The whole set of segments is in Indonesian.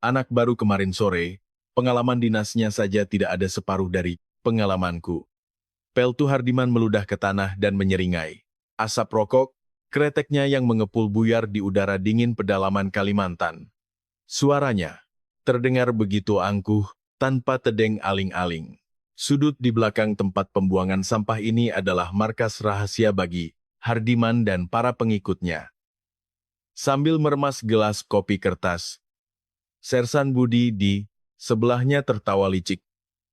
Anak baru kemarin sore, pengalaman dinasnya saja tidak ada separuh dari pengalamanku. Peltu Hardiman meludah ke tanah dan menyeringai. Asap rokok, kreteknya yang mengepul buyar di udara dingin pedalaman Kalimantan. Suaranya terdengar begitu angkuh, tanpa tedeng aling-aling. Sudut di belakang tempat pembuangan sampah ini adalah markas rahasia bagi Hardiman dan para pengikutnya. Sambil meremas gelas kopi kertas, Sersan Budi di sebelahnya tertawa licik,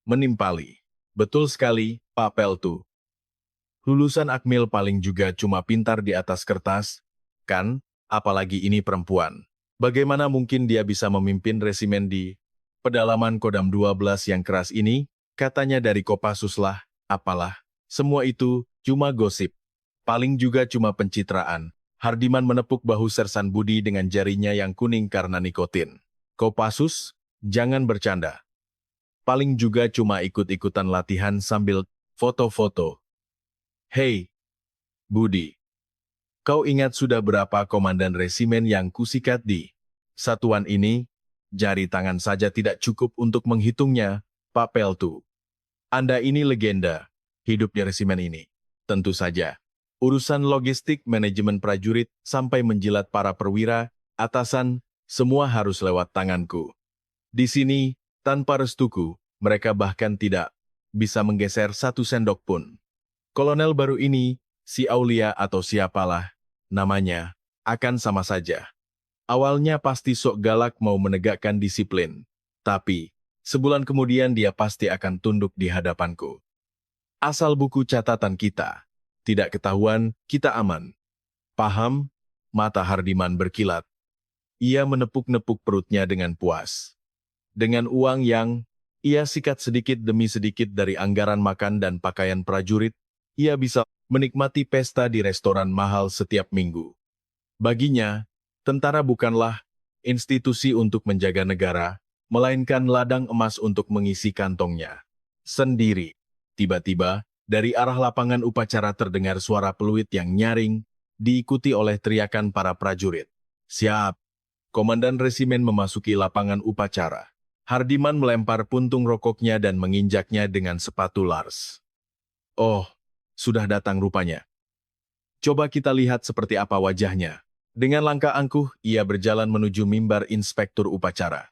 menimpali. Betul sekali, Pak Peltu. Lulusan Akmil paling juga cuma pintar di atas kertas, kan? Apalagi ini perempuan. Bagaimana mungkin dia bisa memimpin resimen di pedalaman Kodam 12 yang keras ini? Katanya dari Kopassus lah, apalah. Semua itu cuma gosip. Paling juga cuma pencitraan. Hardiman menepuk bahu Sersan Budi dengan jarinya yang kuning karena nikotin. Kopassus, jangan bercanda. Paling juga cuma ikut-ikutan latihan sambil foto-foto. Hei, Budi. Kau ingat sudah berapa komandan resimen yang kusikat di satuan ini? Jari tangan saja tidak cukup untuk menghitungnya, Pak Peltu. Anda ini legenda, hidup di resimen ini. Tentu saja, urusan logistik, manajemen prajurit, sampai menjilat para perwira, atasan, semua harus lewat tanganku. Di sini, tanpa restuku, mereka bahkan tidak bisa menggeser satu sendok pun. Kolonel baru ini, si Aulia atau siapalah namanya, akan sama saja. Awalnya pasti sok galak mau menegakkan disiplin, tapi sebulan kemudian dia pasti akan tunduk di hadapanku. Asal buku catatan kita tidak ketahuan, kita aman. Paham? Mata Hardiman berkilat. Ia menepuk-nepuk perutnya dengan puas. Dengan uang yang ia sikat sedikit demi sedikit dari anggaran makan dan pakaian prajurit, ia bisa menikmati pesta di restoran mahal setiap minggu. Baginya, tentara bukanlah institusi untuk menjaga negara, melainkan ladang emas untuk mengisi kantongnya sendiri. Tiba-tiba, dari arah lapangan upacara terdengar suara peluit yang nyaring, diikuti oleh teriakan para prajurit. Siap! Komandan resimen memasuki lapangan upacara. Hardiman melempar puntung rokoknya dan menginjaknya dengan sepatu Lars. Oh, sudah datang rupanya. Coba kita lihat seperti apa wajahnya. Dengan langkah angkuh, ia berjalan menuju mimbar inspektur upacara.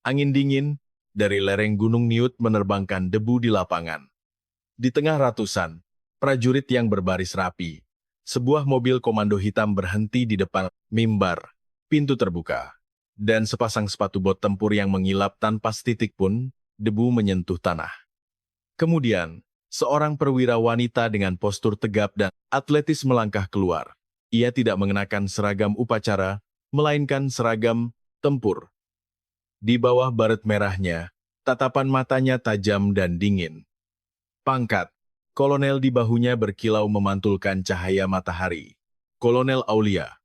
Angin dingin dari lereng Gunung Niut menerbangkan debu di lapangan. Di tengah ratusan prajurit yang berbaris rapi, sebuah mobil komando hitam berhenti di depan mimbar. Pintu terbuka, dan sepasang sepatu bot tempur yang mengilap tanpa setitik pun, debu menyentuh tanah. Kemudian, seorang perwira wanita dengan postur tegap dan atletis melangkah keluar. Ia tidak mengenakan seragam upacara, melainkan seragam tempur. Di bawah baret merahnya, tatapan matanya tajam dan dingin. Pangkat, kolonel di bahunya berkilau memantulkan cahaya matahari. Kolonel Aulia,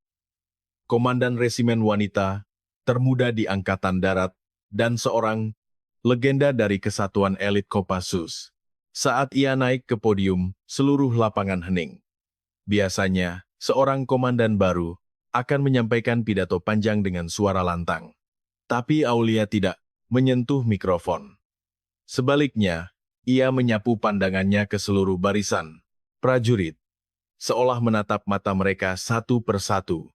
komandan resimen wanita, termuda di Angkatan Darat, dan seorang legenda dari kesatuan elit Kopassus. Saat ia naik ke podium, seluruh lapangan hening. Biasanya, seorang komandan baru akan menyampaikan pidato panjang dengan suara lantang. Tapi Aulia tidak menyentuh mikrofon. Sebaliknya, ia menyapu pandangannya ke seluruh barisan prajurit, seolah menatap mata mereka satu persatu.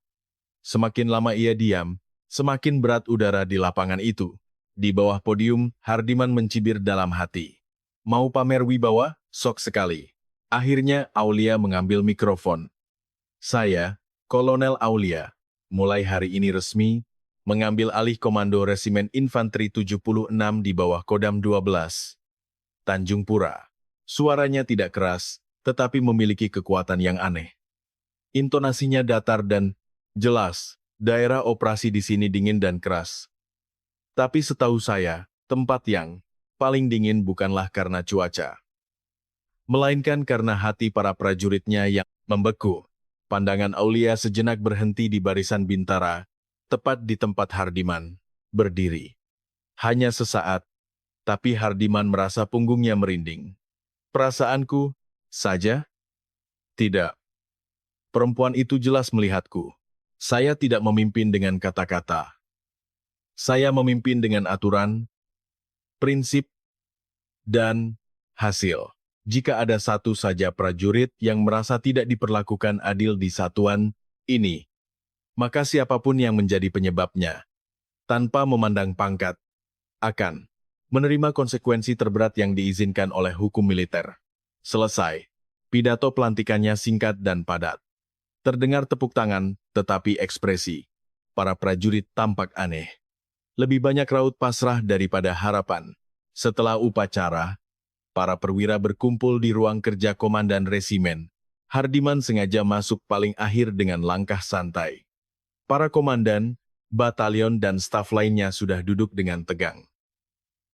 Semakin lama ia diam, semakin berat udara di lapangan itu. Di bawah podium, Hardiman mencibir dalam hati. Mau pamer wibawa? Sok sekali. Akhirnya Aulia mengambil mikrofon. Saya, Kolonel Aulia, mulai hari ini resmi, mengambil alih komando Resimen Infanteri 76 di bawah Kodam 12. Tanjung Pura. Suaranya tidak keras, tetapi memiliki kekuatan yang aneh. Intonasinya datar dan jelas. Daerah operasi di sini dingin dan keras. Tapi setahu saya, tempat yang paling dingin bukanlah karena cuaca, melainkan karena hati para prajuritnya yang membeku. Pandangan Aulia sejenak berhenti di barisan bintara, tepat di tempat Hardiman berdiri. Hanya sesaat, tapi Hardiman merasa punggungnya merinding. Perasaanku saja? Tidak. Perempuan itu jelas melihatku. Saya tidak memimpin dengan kata-kata. Saya memimpin dengan aturan, prinsip, dan hasil. Jika ada satu saja prajurit yang merasa tidak diperlakukan adil di satuan ini, maka siapapun yang menjadi penyebabnya, tanpa memandang pangkat, akan menerima konsekuensi terberat yang diizinkan oleh hukum militer. Selesai. Pidato pelantikannya singkat dan padat. Terdengar tepuk tangan, tetapi ekspresi para prajurit tampak aneh. Lebih banyak raut pasrah daripada harapan. Setelah upacara, para perwira berkumpul di ruang kerja komandan resimen. Hardiman sengaja masuk paling akhir dengan langkah santai. Para komandan, batalion dan staf lainnya sudah duduk dengan tegang.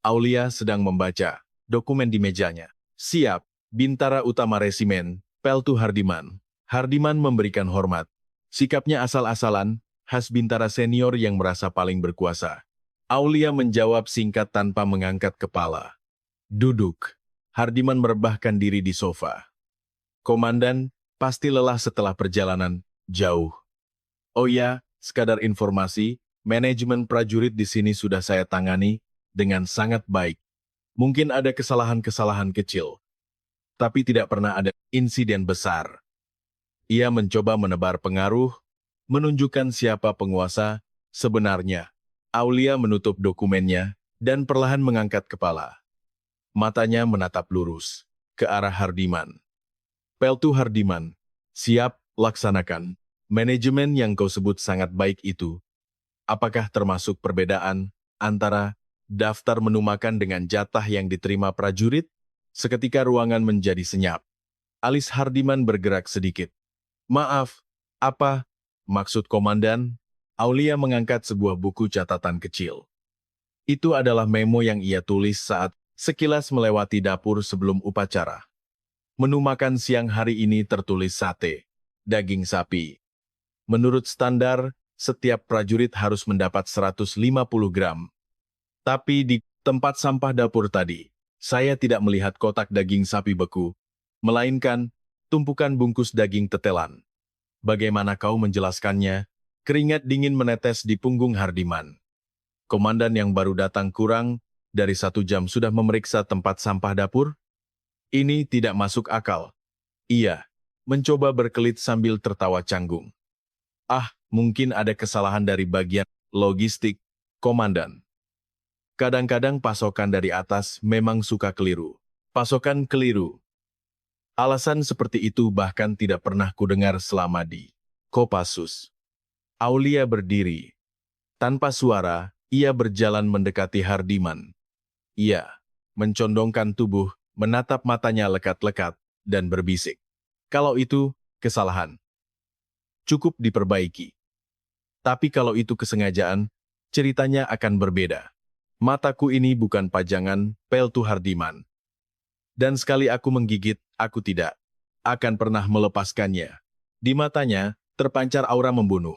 Aulia sedang membaca dokumen di mejanya. Siap, Bintara Utama Resimen, Peltu Hardiman. Hardiman memberikan hormat. Sikapnya asal-asalan, khas Bintara senior yang merasa paling berkuasa. Aulia menjawab singkat tanpa mengangkat kepala. Duduk. Hardiman merebahkan diri di sofa. Komandan, pasti lelah setelah perjalanan jauh. Oh ya, sekadar informasi, manajemen prajurit di sini sudah saya tangani dengan sangat baik. Mungkin ada kesalahan-kesalahan kecil, tapi tidak pernah ada insiden besar. Ia mencoba menebar pengaruh, menunjukkan siapa penguasa sebenarnya. Aulia menutup dokumennya dan perlahan mengangkat kepala. Matanya menatap lurus ke arah Hardiman. Peltu Hardiman, siap, laksanakan. Manajemen yang kau sebut sangat baik itu, apakah termasuk perbedaan antara daftar menu makan dengan jatah yang diterima prajurit? Seketika ruangan menjadi senyap. Alis Hardiman bergerak sedikit. Maaf, apa maksud komandan? Aulia mengangkat sebuah buku catatan kecil. Itu adalah memo yang ia tulis saat sekilas melewati dapur sebelum upacara. Menu makan siang hari ini tertulis sate, daging sapi. Menurut standar, setiap prajurit harus mendapat 150 gram. Tapi di tempat sampah dapur tadi, saya tidak melihat kotak daging sapi beku, melainkan tumpukan bungkus daging tetelan. Bagaimana kau menjelaskannya? Keringat dingin menetes di punggung Hardiman. Komandan yang baru datang kurang dari 1 jam sudah memeriksa tempat sampah dapur? Ini tidak masuk akal. Ia mencoba berkelit sambil tertawa canggung. Mungkin ada kesalahan dari bagian logistik, komandan. Kadang-kadang pasokan dari atas memang suka keliru. Pasokan keliru. Alasan seperti itu bahkan tidak pernah kudengar selama di Kopassus. Aulia berdiri. Tanpa suara, ia berjalan mendekati Hardiman. Ia mencondongkan tubuh, menatap matanya lekat-lekat, dan berbisik. Kalau itu kesalahan, cukup diperbaiki. Tapi kalau itu kesengajaan, ceritanya akan berbeda. Mataku ini bukan pajangan, Peltu Hardiman. Dan sekali aku menggigit, aku tidak akan pernah melepaskannya. Di matanya, terpancar aura membunuh.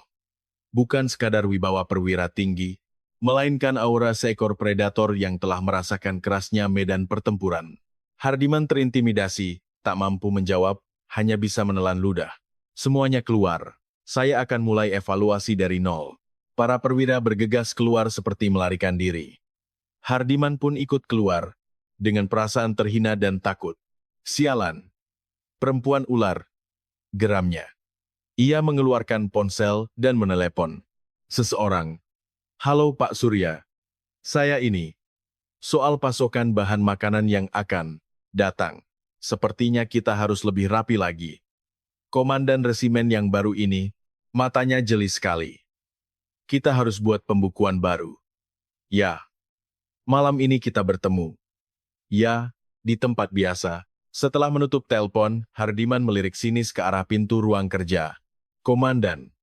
Bukan sekadar wibawa perwira tinggi, melainkan aura seekor predator yang telah merasakan kerasnya medan pertempuran. Hardiman terintimidasi, tak mampu menjawab, hanya bisa menelan ludah. Semuanya keluar. Saya akan mulai evaluasi dari nol. Para perwira bergegas keluar seperti melarikan diri. Hardiman pun ikut keluar, dengan perasaan terhina dan takut. Sialan. Perempuan ular. Geramnya. Ia mengeluarkan ponsel dan menelepon. Seseorang. Halo Pak Surya. Saya ini. Soal pasokan bahan makanan yang akan datang. Sepertinya kita harus lebih rapi lagi. Komandan resimen yang baru ini, matanya jeli sekali. Kita harus buat pembukuan baru. Ya. Malam ini kita bertemu. Ya, di tempat biasa. Setelah menutup telepon, Hardiman melirik sinis ke arah pintu ruang kerja. Komandan.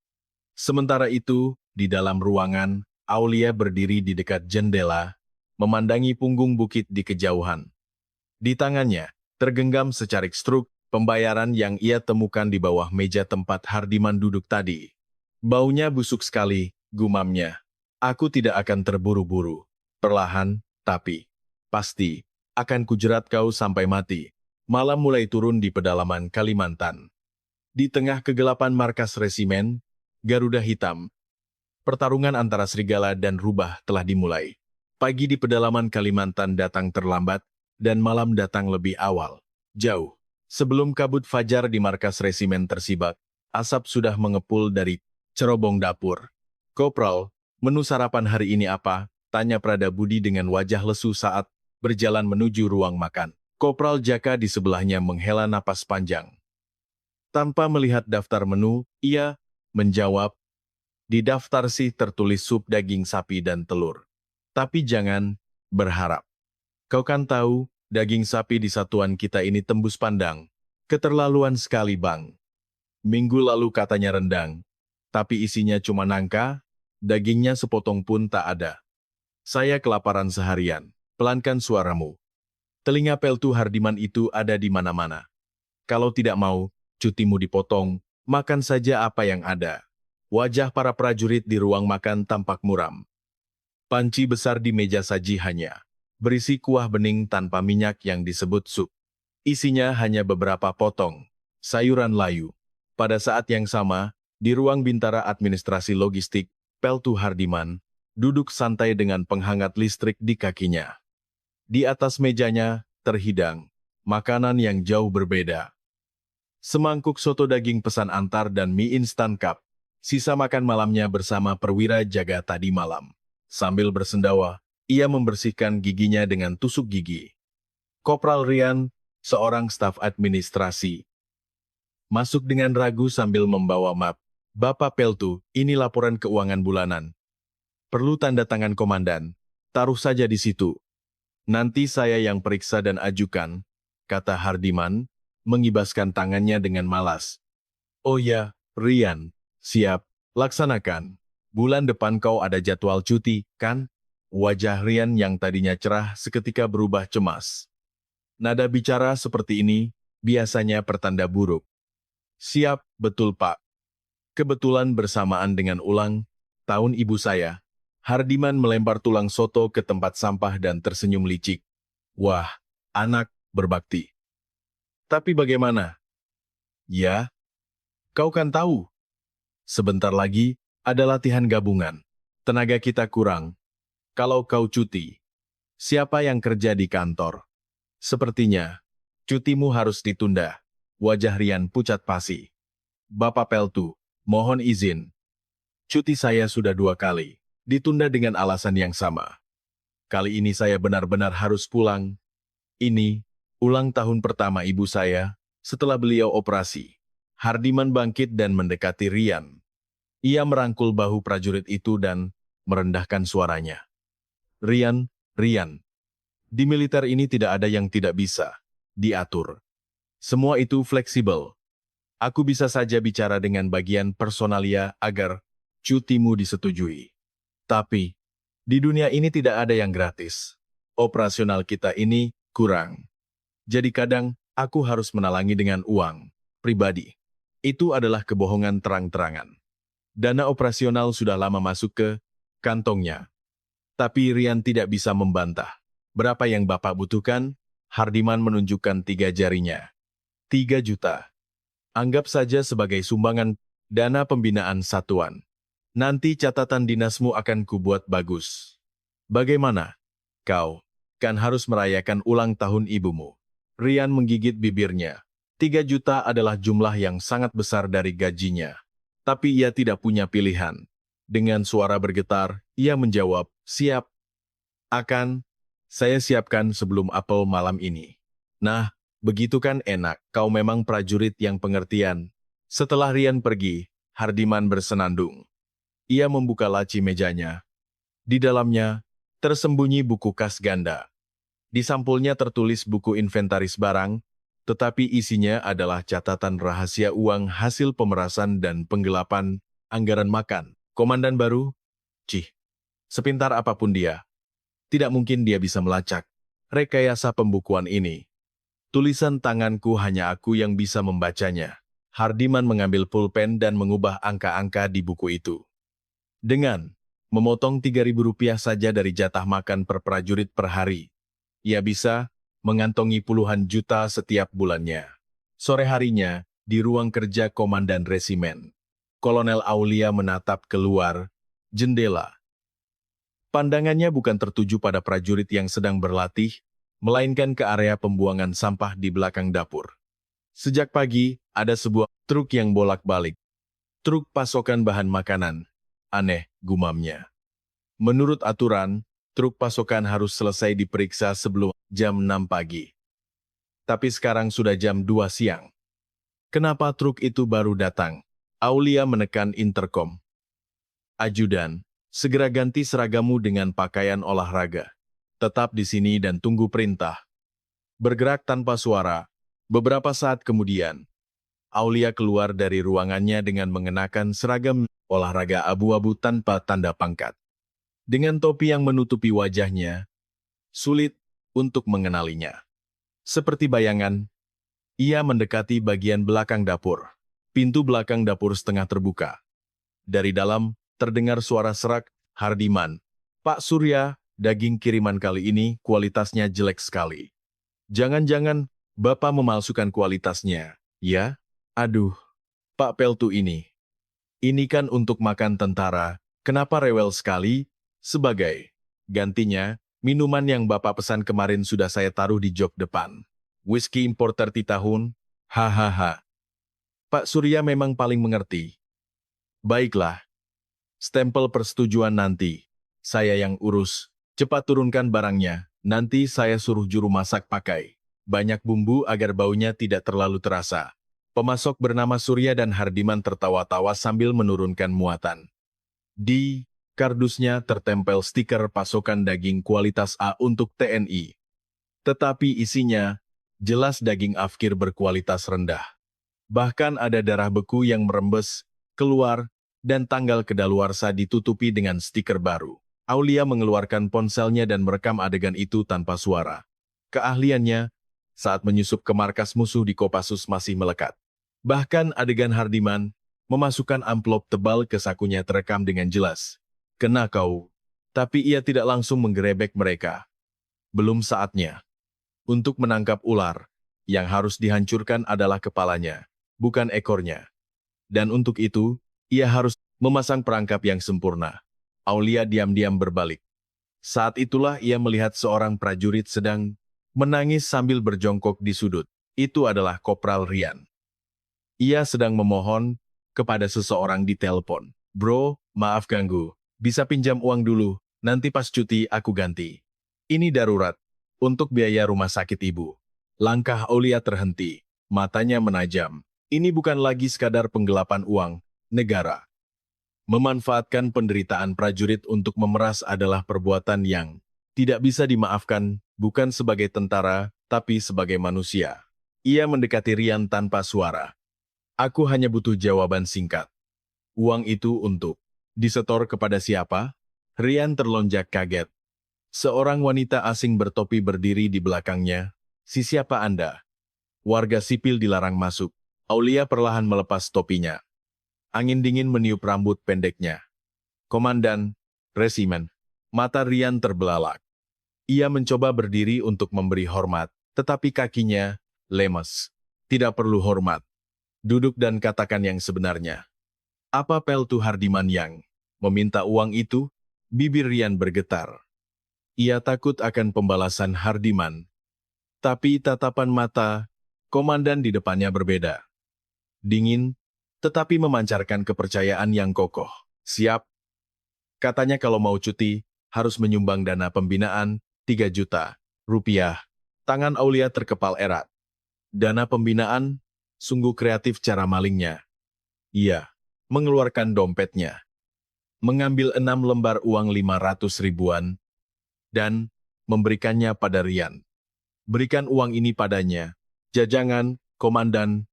Sementara itu, di dalam ruangan, Aulia berdiri di dekat jendela, memandangi punggung bukit di kejauhan. Di tangannya, tergenggam secarik struk, pembayaran yang ia temukan di bawah meja tempat Hardiman duduk tadi. Baunya busuk sekali, gumamnya. Aku tidak akan terburu-buru. Perlahan, tapi pasti akan kujerat kau sampai mati. Malam mulai turun di pedalaman Kalimantan. Di tengah kegelapan markas resimen, Garuda Hitam Pertarungan antara serigala dan rubah telah dimulai. Pagi di pedalaman Kalimantan datang terlambat, dan malam datang lebih awal. Jauh. Sebelum kabut fajar di markas resimen tersibak, asap sudah mengepul dari cerobong dapur. "Kopral, menu sarapan hari ini apa?" tanya Prada Budi dengan wajah lesu saat berjalan menuju ruang makan. Kopral Jaka di sebelahnya menghela napas panjang. Tanpa melihat daftar menu, ia menjawab, "Di daftar sih tertulis sup daging sapi dan telur. Tapi jangan berharap. Kau kan tahu, daging sapi di satuan kita ini tembus pandang. Keterlaluan sekali, Bang. Minggu lalu katanya rendang, tapi isinya cuma nangka, dagingnya sepotong pun tak ada. Saya kelaparan seharian. Pelankan suaramu. Telinga Peltu Hardiman itu ada di mana-mana. Kalau tidak mau, cutimu dipotong, makan saja apa yang ada." Wajah para prajurit di ruang makan tampak muram. Panci besar di meja saji hanya berisi kuah bening tanpa minyak yang disebut sup. Isinya hanya beberapa potong sayuran layu. Pada saat yang sama, di ruang bintara administrasi logistik, Peltu Hardiman duduk santai dengan penghangat listrik di kakinya. Di atas mejanya terhidang makanan yang jauh berbeda. Semangkuk soto daging pesan antar dan mie instan cup. Sisa makan malamnya bersama perwira jaga tadi malam. Sambil bersendawa, ia membersihkan giginya dengan tusuk gigi. Kopral Rian, seorang staf administrasi, masuk dengan ragu sambil membawa map. "Bapak Peltu, ini laporan keuangan bulanan. Perlu tanda tangan komandan. Taruh saja di situ. Nanti saya yang periksa dan ajukan," kata Hardiman, mengibaskan tangannya dengan malas. "Oh ya, Rian. Siap, laksanakan. Bulan depan kau ada jadwal cuti, kan?" Wajah Rian yang tadinya cerah seketika berubah cemas. Nada bicara seperti ini biasanya pertanda buruk. "Siap, betul Pak. Kebetulan bersamaan dengan ulang tahun ibu saya." Hardiman melempar tulang soto ke tempat sampah dan tersenyum licik. "Wah, anak berbakti. Tapi bagaimana?" "Ya, kau kan tahu. Sebentar lagi ada latihan gabungan. Tenaga kita kurang. Kalau kau cuti, siapa yang kerja di kantor? Sepertinya, cutimu harus ditunda." Wajah Rian pucat pasi. "Bapak Peltu, mohon izin. Cuti saya sudah 2 kali, ditunda dengan alasan yang sama. Kali ini saya benar-benar harus pulang. Ini, ulang tahun pertama ibu saya, setelah beliau operasi." Hardiman bangkit dan mendekati Rian. Ia merangkul bahu prajurit itu dan merendahkan suaranya. "Rian, di militer ini tidak ada yang tidak bisa diatur. Semua itu fleksibel. Aku bisa saja bicara dengan bagian personalia agar cutimu disetujui. Tapi, di dunia ini tidak ada yang gratis. Operasional kita ini kurang. Jadi kadang, aku harus menalangi dengan uang pribadi. Itu adalah kebohongan terang-terangan. Dana operasional sudah lama masuk ke kantongnya." Tapi Rian tidak bisa membantah. "Berapa yang Bapak butuhkan?" Hardiman menunjukkan 3 jarinya. 3 juta. Anggap saja sebagai sumbangan dana pembinaan satuan. Nanti catatan dinasmu akan kubuat bagus. Bagaimana? Kau kan harus merayakan ulang tahun ibumu." Rian menggigit bibirnya. 3 juta adalah jumlah yang sangat besar dari gajinya. Tapi ia tidak punya pilihan. Dengan suara bergetar, ia menjawab, "Siap. Akan saya siapkan sebelum apel malam ini." "Nah, begitu kan enak, kau memang prajurit yang pengertian." Setelah Rian pergi, Hardiman bersenandung. Ia membuka laci mejanya. Di dalamnya, tersembunyi buku kas ganda. Di sampulnya tertulis buku inventaris barang, tetapi isinya adalah catatan rahasia uang hasil pemerasan dan penggelapan anggaran makan. Komandan baru? Cih, sepintar apapun dia, tidak mungkin dia bisa melacak rekayasa pembukuan ini. Tulisan tanganku hanya aku yang bisa membacanya. Hardiman mengambil pulpen dan mengubah angka-angka di buku itu. Dengan memotong Rp3.000 saja dari jatah makan per prajurit per hari, ia bisa mengantongi puluhan juta setiap bulannya. Sore harinya, di ruang kerja komandan resimen, Kolonel Aulia menatap keluar jendela. Pandangannya bukan tertuju pada prajurit yang sedang berlatih, melainkan ke area pembuangan sampah di belakang dapur. Sejak pagi, ada sebuah truk yang bolak-balik. Truk pasokan bahan makanan. Aneh, gumamnya. Menurut aturan, truk pasokan harus selesai diperiksa sebelum jam 6 pagi. Tapi sekarang sudah jam 2 siang. Kenapa truk itu baru datang? Aulia menekan interkom. Ajudan, segera ganti seragamu dengan pakaian olahraga. Tetap di sini dan tunggu perintah. Bergerak tanpa suara. Beberapa saat kemudian, Aulia keluar dari ruangannya dengan mengenakan seragam olahraga abu-abu tanpa tanda pangkat. Dengan topi yang menutupi wajahnya, sulit untuk mengenalinya. Seperti bayangan, ia mendekati bagian belakang dapur. Pintu belakang dapur setengah terbuka. Dari dalam, terdengar suara serak, Hardiman. Pak Surya, daging kiriman kali ini kualitasnya jelek sekali. Jangan-jangan Bapak memalsukan kualitasnya, ya? Aduh, Pak Peltu ini. Ini kan untuk makan tentara, kenapa rewel sekali? Sebagai gantinya, minuman yang Bapak pesan kemarin sudah saya taruh di jok depan. Whisky impor 30 tahun, hahaha. Pak Surya memang paling mengerti. Baiklah, stempel persetujuan nanti. Saya yang urus. Cepat turunkan barangnya, nanti saya suruh juru masak pakai. Banyak bumbu agar baunya tidak terlalu terasa. Pemasok bernama Surya dan Hardiman tertawa-tawa sambil menurunkan muatan. Di kardusnya tertempel stiker pasokan daging kualitas A untuk TNI. Tetapi isinya jelas daging afkir berkualitas rendah. Bahkan ada darah beku yang merembes, keluar, dan tanggal kedaluarsa ditutupi dengan stiker baru. Aulia mengeluarkan ponselnya dan merekam adegan itu tanpa suara. Keahliannya, saat menyusup ke markas musuh di Kopassus masih melekat. Bahkan adegan Hardiman, memasukkan amplop tebal ke sakunya terekam dengan jelas. Kena kau. Tapi ia tidak langsung menggerebek mereka. Belum saatnya. Untuk menangkap ular, yang harus dihancurkan adalah kepalanya, bukan ekornya. Dan untuk itu, ia harus memasang perangkap yang sempurna. Aulia diam-diam berbalik. Saat itulah ia melihat seorang prajurit sedang menangis sambil berjongkok di sudut. Itu adalah Kopral Rian. Ia sedang memohon kepada seseorang di telepon. Bro, maaf ganggu. Bisa pinjam uang dulu, nanti pas cuti aku ganti. Ini darurat, untuk biaya rumah sakit ibu. Langkah Aulia terhenti, matanya menajam. Ini bukan lagi sekadar penggelapan uang negara. Memanfaatkan penderitaan prajurit untuk memeras adalah perbuatan yang tidak bisa dimaafkan, bukan sebagai tentara, tapi sebagai manusia. Ia mendekati Rian tanpa suara. Aku hanya butuh jawaban singkat. Uang itu untuk disetor kepada siapa? Rian terlonjak kaget. Seorang wanita asing bertopi berdiri di belakangnya. Si siapa Anda? Warga sipil dilarang masuk. Aulia perlahan melepas topinya. Angin dingin meniup rambut pendeknya. Komandan, resimen. Mata Rian terbelalak. Ia mencoba berdiri untuk memberi hormat, tetapi kakinya lemes. Tidak perlu hormat. Duduk dan katakan yang sebenarnya. Apa Peltu Hardiman yang meminta uang itu? Bibir Rian bergetar. Ia takut akan pembalasan Hardiman. Tapi tatapan mata komandan di depannya berbeda. Dingin, tetapi memancarkan kepercayaan yang kokoh. Siap. Katanya kalau mau cuti, harus menyumbang dana pembinaan 3 juta rupiah. Tangan Aulia terkepal erat. Dana pembinaan, sungguh kreatif cara malingnya. Ia mengeluarkan dompetnya, mengambil 6 lembar uang 500 ribuan, dan memberikannya pada Rian. Berikan uang ini padanya. Jajangan, komandan.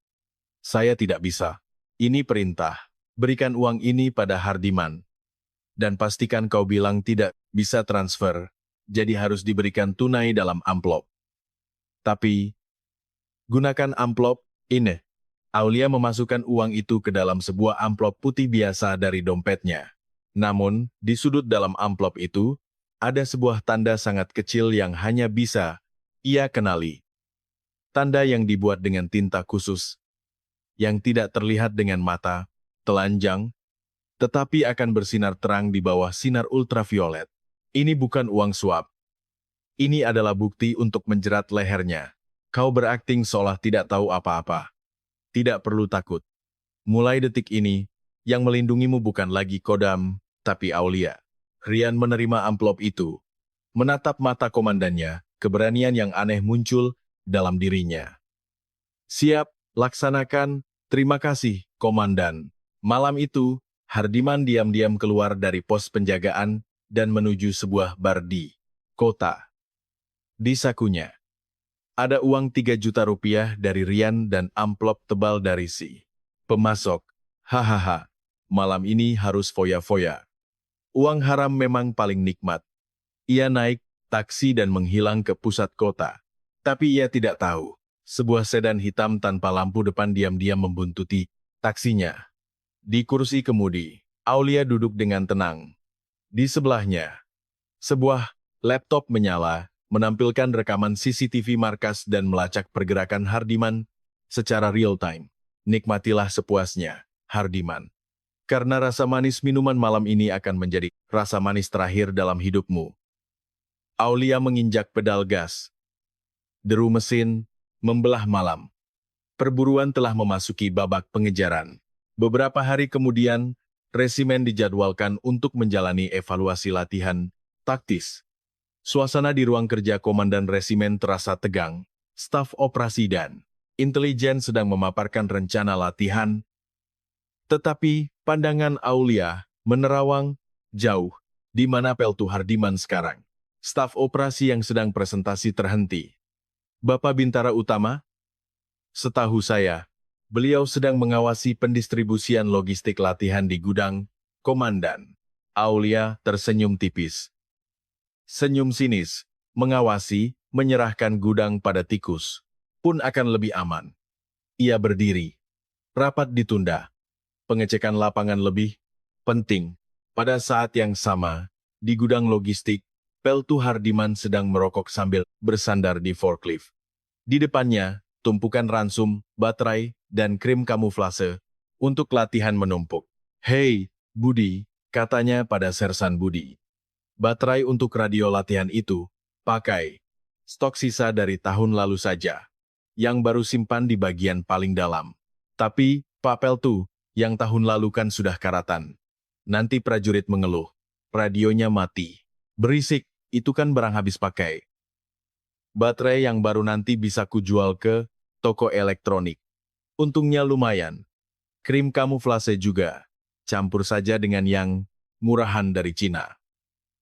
Saya tidak bisa. Ini perintah. Berikan uang ini pada Hardiman. Dan pastikan kau bilang tidak bisa transfer, jadi harus diberikan tunai dalam amplop. Tapi, gunakan amplop ini. Aulia memasukkan uang itu ke dalam sebuah amplop putih biasa dari dompetnya. Namun, di sudut dalam amplop itu, ada sebuah tanda sangat kecil yang hanya bisa ia kenali. Tanda yang dibuat dengan tinta khusus, yang tidak terlihat dengan mata, telanjang, tetapi akan bersinar terang di bawah sinar ultraviolet. Ini bukan uang suap. Ini adalah bukti untuk menjerat lehernya. Kau berakting seolah tidak tahu apa-apa. Tidak perlu takut. Mulai detik ini, yang melindungimu bukan lagi Kodam, tapi Aulia. Rian menerima amplop itu. Menatap mata komandannya, keberanian yang aneh muncul dalam dirinya. Siap, laksanakan. Terima kasih, Komandan. Malam itu, Hardiman diam-diam keluar dari pos penjagaan dan menuju sebuah bar di kota. Di sakunya, ada uang 3 juta rupiah dari Rian dan amplop tebal dari si pemasok. Hahaha, malam ini harus foya-foya. Uang haram memang paling nikmat. Ia naik taksi dan menghilang ke pusat kota. Tapi ia tidak tahu, sebuah sedan hitam tanpa lampu depan diam-diam membuntuti taksinya. Di kursi kemudi, Aulia duduk dengan tenang. Di sebelahnya, sebuah laptop menyala, menampilkan rekaman CCTV markas dan melacak pergerakan Hardiman secara real-time. Nikmatilah sepuasnya, Hardiman. Karena rasa manis minuman malam ini akan menjadi rasa manis terakhir dalam hidupmu. Aulia menginjak pedal gas. Deru mesin membelah malam. Perburuan telah memasuki babak pengejaran. Beberapa hari kemudian, resimen dijadwalkan untuk menjalani evaluasi latihan taktis. Suasana di ruang kerja komandan resimen terasa tegang. Staf operasi dan intelijen sedang memaparkan rencana latihan. Tetapi, pandangan Aulia menerawang jauh di mana Peltu Hardiman sekarang. Staf operasi yang sedang presentasi terhenti. Bapak Bintara Utama? Setahu saya, beliau sedang mengawasi pendistribusian logistik latihan di gudang, Komandan. Aulia tersenyum tipis. Senyum sinis, mengawasi, menyerahkan gudang pada tikus, pun akan lebih aman. Ia berdiri. Rapat ditunda. Pengecekan lapangan lebih penting. Pada saat yang sama, di gudang logistik, Peltu Hardiman sedang merokok sambil bersandar di forklift. Di depannya, tumpukan ransum, baterai, dan krim kamuflase untuk latihan menumpuk. "Hei, Budi," katanya pada Sersan Budi. "Baterai untuk radio latihan itu, pakai stok sisa dari tahun lalu saja, yang baru simpan di bagian paling dalam. Tapi, Pak Peltu, yang tahun lalu kan sudah karatan. Nanti prajurit mengeluh, radionya mati. Berisik, itu kan barang habis pakai. Baterai yang baru nanti bisa kujual ke toko elektronik. Untungnya lumayan. Krim kamuflase juga. Campur saja dengan yang murahan dari Cina.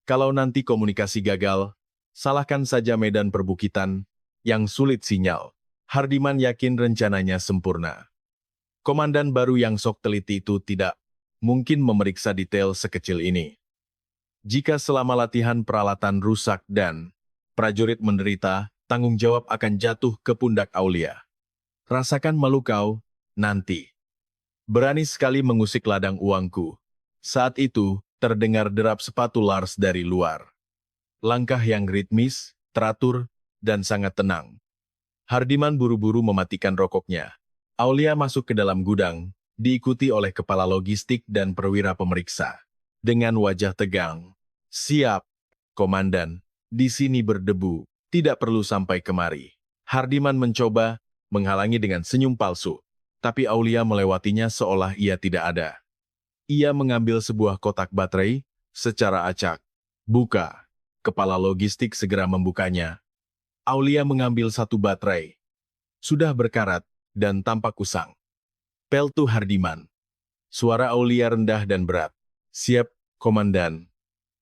Kalau nanti komunikasi gagal, salahkan saja medan perbukitan yang sulit sinyal." Hardiman yakin rencananya sempurna. Komandan baru yang sok teliti itu tidak mungkin memeriksa detail sekecil ini. Jika selama latihan peralatan rusak dan prajurit menderita, tanggung jawab akan jatuh ke pundak Aulia. "Rasakan malu kau, nanti. Berani sekali mengusik ladang uangku." Saat itu, terdengar derap sepatu Lars dari luar. Langkah yang ritmis, teratur, dan sangat tenang. Hardiman buru-buru mematikan rokoknya. Aulia masuk ke dalam gudang, diikuti oleh kepala logistik dan perwira pemeriksa. Dengan wajah tegang, "Siap, Komandan, di sini berdebu, tidak perlu sampai kemari." Hardiman mencoba menghalangi dengan senyum palsu, tapi Aulia melewatinya seolah ia tidak ada. Ia mengambil sebuah kotak baterai secara acak. "Buka." Kepala logistik segera membukanya. Aulia mengambil satu baterai. Sudah berkarat dan tampak usang. "Peltu Hardiman." Suara Aulia rendah dan berat. "Siap, Komandan."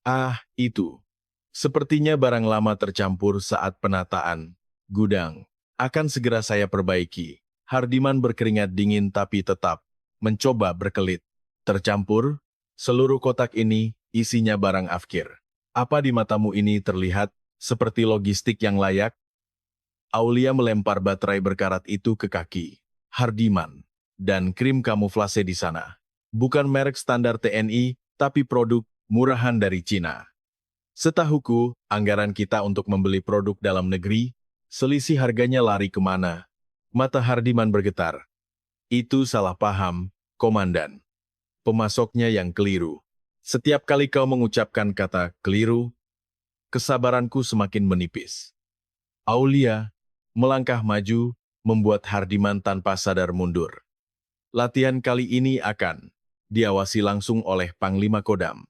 "Ah, itu. Sepertinya barang lama tercampur saat penataan gudang. Akan segera saya perbaiki." Hardiman berkeringat dingin tapi tetap mencoba berkelit. "Tercampur? Seluruh kotak ini isinya barang afkir. Apa di matamu ini terlihat seperti logistik yang layak?" Aulia melempar baterai berkarat itu ke kaki Hardiman, dan krim kamuflase di sana. Bukan merek standar TNI, tapi produk murahan dari Cina. "Setahuku, anggaran kita untuk membeli produk dalam negeri, selisih harganya lari kemana?" Mata Hardiman bergetar. "Itu salah paham, Komandan. pemasoknya yang keliru. Setiap kali kau mengucapkan kata keliru, kesabaranku semakin menipis. Aulia melangkah maju, membuat Hardiman tanpa sadar mundur. Latihan kali ini akan diawasi langsung oleh Panglima Kodam.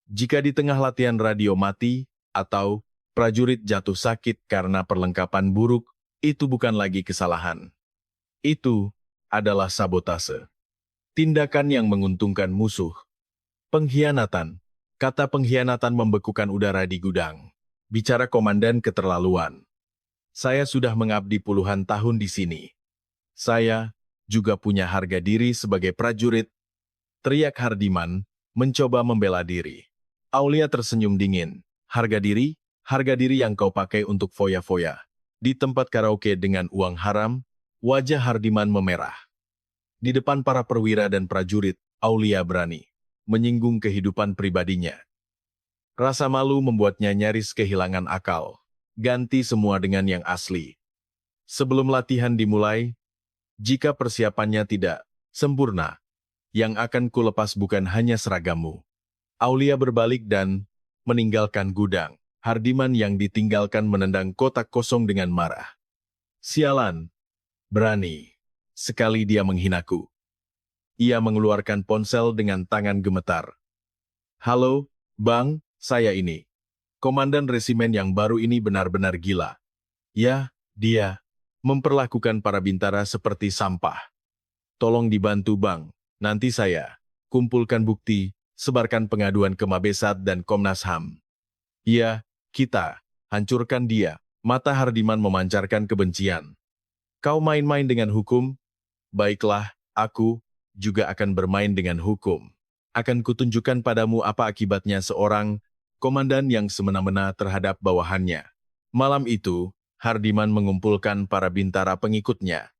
Jika di tengah latihan radio mati, atau prajurit jatuh sakit karena perlengkapan buruk, itu bukan lagi kesalahan. Itu adalah sabotase. Tindakan yang menguntungkan musuh. Pengkhianatan. Kata pengkhianatan membekukan udara di gudang. Bicara komandan keterlaluan. Saya sudah mengabdi puluhan tahun di sini. Saya juga punya harga diri sebagai prajurit. Teriak Hardiman, mencoba membela diri. Aulia tersenyum dingin. Harga diri yang kau pakai untuk foya-foya. Di tempat karaoke dengan uang haram, wajah Hardiman memerah. Di depan para perwira dan prajurit, Aulia berani menyinggung kehidupan pribadinya. Rasa malu membuatnya nyaris kehilangan akal. Ganti semua dengan yang asli. Sebelum latihan dimulai, jika persiapannya tidak sempurna, yang akan kulepas bukan hanya seragammu. Aulia berbalik dan meninggalkan gudang. Hardiman yang ditinggalkan menendang kotak kosong dengan marah. Sialan, berani sekali dia menghinaku. Ia mengeluarkan ponsel dengan tangan gemetar. Halo, Bang, saya ini. Komandan resimen yang baru ini benar-benar gila. Ya, dia memperlakukan para bintara seperti sampah. Tolong dibantu, Bang. Nanti saya kumpulkan bukti, sebarkan pengaduan ke Mabesat dan Komnas HAM. Ya, kita hancurkan dia. Mata Hardiman memancarkan kebencian. Kau main-main dengan hukum? Baiklah, aku juga akan bermain dengan hukum. Akan kutunjukkan padamu apa akibatnya seorang komandan yang semena-mena terhadap bawahannya. Malam itu, Hardiman mengumpulkan para bintara pengikutnya.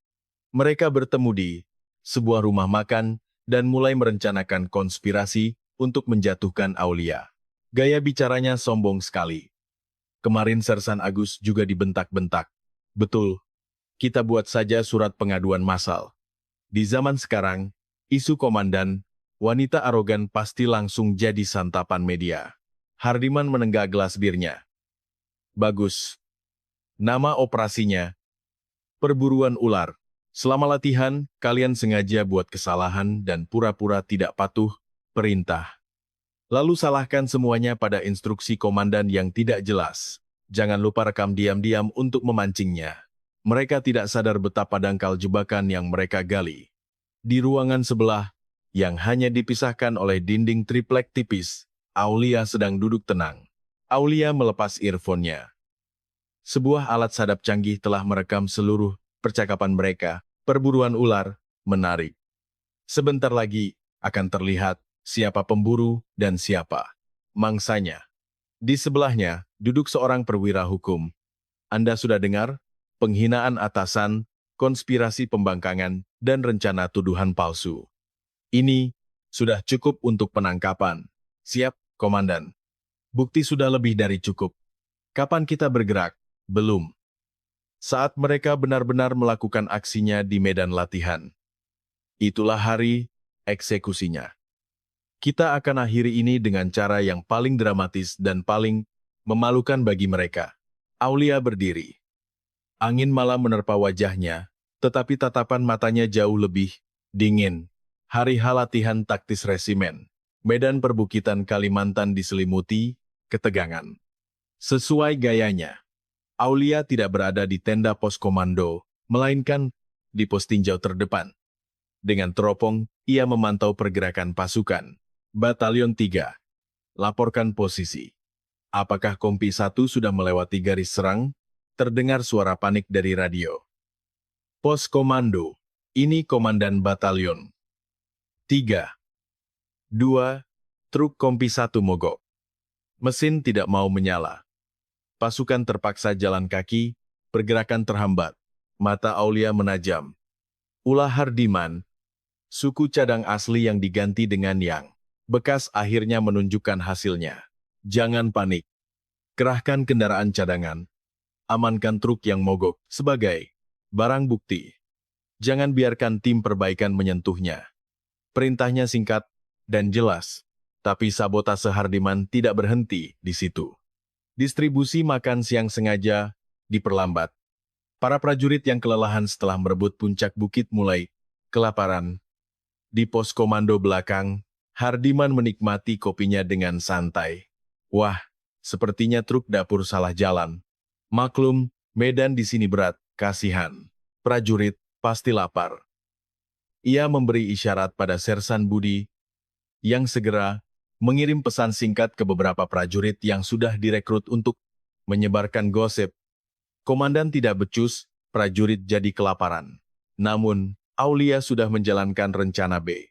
Mereka bertemu di sebuah rumah makan dan mulai merencanakan konspirasi untuk menjatuhkan Aulia. Gaya bicaranya sombong sekali. Kemarin Sersan Agus juga dibentak-bentak. Betul, kita buat saja surat pengaduan massal. Di zaman sekarang, isu komandan, wanita arogan pasti langsung jadi santapan media. Hardiman menenggak gelas birnya. Bagus. Nama operasinya, perburuan ular. Selama latihan, kalian sengaja buat kesalahan dan pura-pura tidak patuh perintah. Lalu salahkan semuanya pada instruksi komandan yang tidak jelas. Jangan lupa rekam diam-diam untuk memancingnya. Mereka tidak sadar betapa dangkal jebakan yang mereka gali. Di ruangan sebelah, yang hanya dipisahkan oleh dinding triplek tipis, Aulia sedang duduk tenang. Aulia melepas earphone-nya. Sebuah alat sadap canggih telah merekam seluruh percakapan mereka. Perburuan ular, menarik. Sebentar lagi, akan terlihat siapa pemburu dan siapa mangsanya. Di sebelahnya, duduk seorang perwira hukum. Anda sudah dengar? Penghinaan atasan, konspirasi pembangkangan, dan rencana tuduhan palsu. Ini sudah cukup untuk penangkapan. Siap, Komandan. Bukti sudah lebih dari cukup. Kapan kita bergerak? Belum. Saat mereka benar-benar melakukan aksinya di medan latihan. Itulah hari eksekusinya. Kita akan akhiri ini dengan cara yang paling dramatis dan paling memalukan bagi mereka. Aulia berdiri. Angin malam menerpa wajahnya, tetapi tatapan matanya jauh lebih dingin. Hari latihan taktis resimen. Medan perbukitan Kalimantan diselimuti ketegangan. Sesuai gayanya, Aulia tidak berada di tenda pos komando, melainkan di pos tinjau terdepan. Dengan teropong, ia memantau pergerakan pasukan. Batalion 3. Laporkan posisi. Apakah Kompi 1 sudah melewati garis serang? Terdengar suara panik dari radio. Pos komando. Ini komandan batalion. 3. 2. Truk Kompi 1 mogok. Mesin tidak mau menyala. Pasukan terpaksa jalan kaki, pergerakan terhambat. Mata Aulia menajam. Ulah Hardiman, suku cadang asli yang diganti dengan yang bekas akhirnya menunjukkan hasilnya. Jangan panik. Kerahkan kendaraan cadangan. Amankan truk yang mogok sebagai barang bukti. Jangan biarkan tim perbaikan menyentuhnya. Perintahnya singkat, dan jelas. Tapi sabotase Hardiman tidak berhenti di situ. Distribusi makan siang sengaja diperlambat. Para prajurit yang kelelahan setelah merebut puncak bukit mulai kelaparan. Di pos komando belakang, Hardiman menikmati kopinya dengan santai. Wah, sepertinya truk dapur salah jalan. Maklum, medan di sini berat, kasihan. Prajurit pasti lapar. Ia memberi isyarat pada Sersan Budi yang segera mengirim pesan singkat ke beberapa prajurit yang sudah direkrut untuk menyebarkan gosip. Komandan tidak becus, prajurit jadi kelaparan. Namun, Aulia sudah menjalankan rencana B.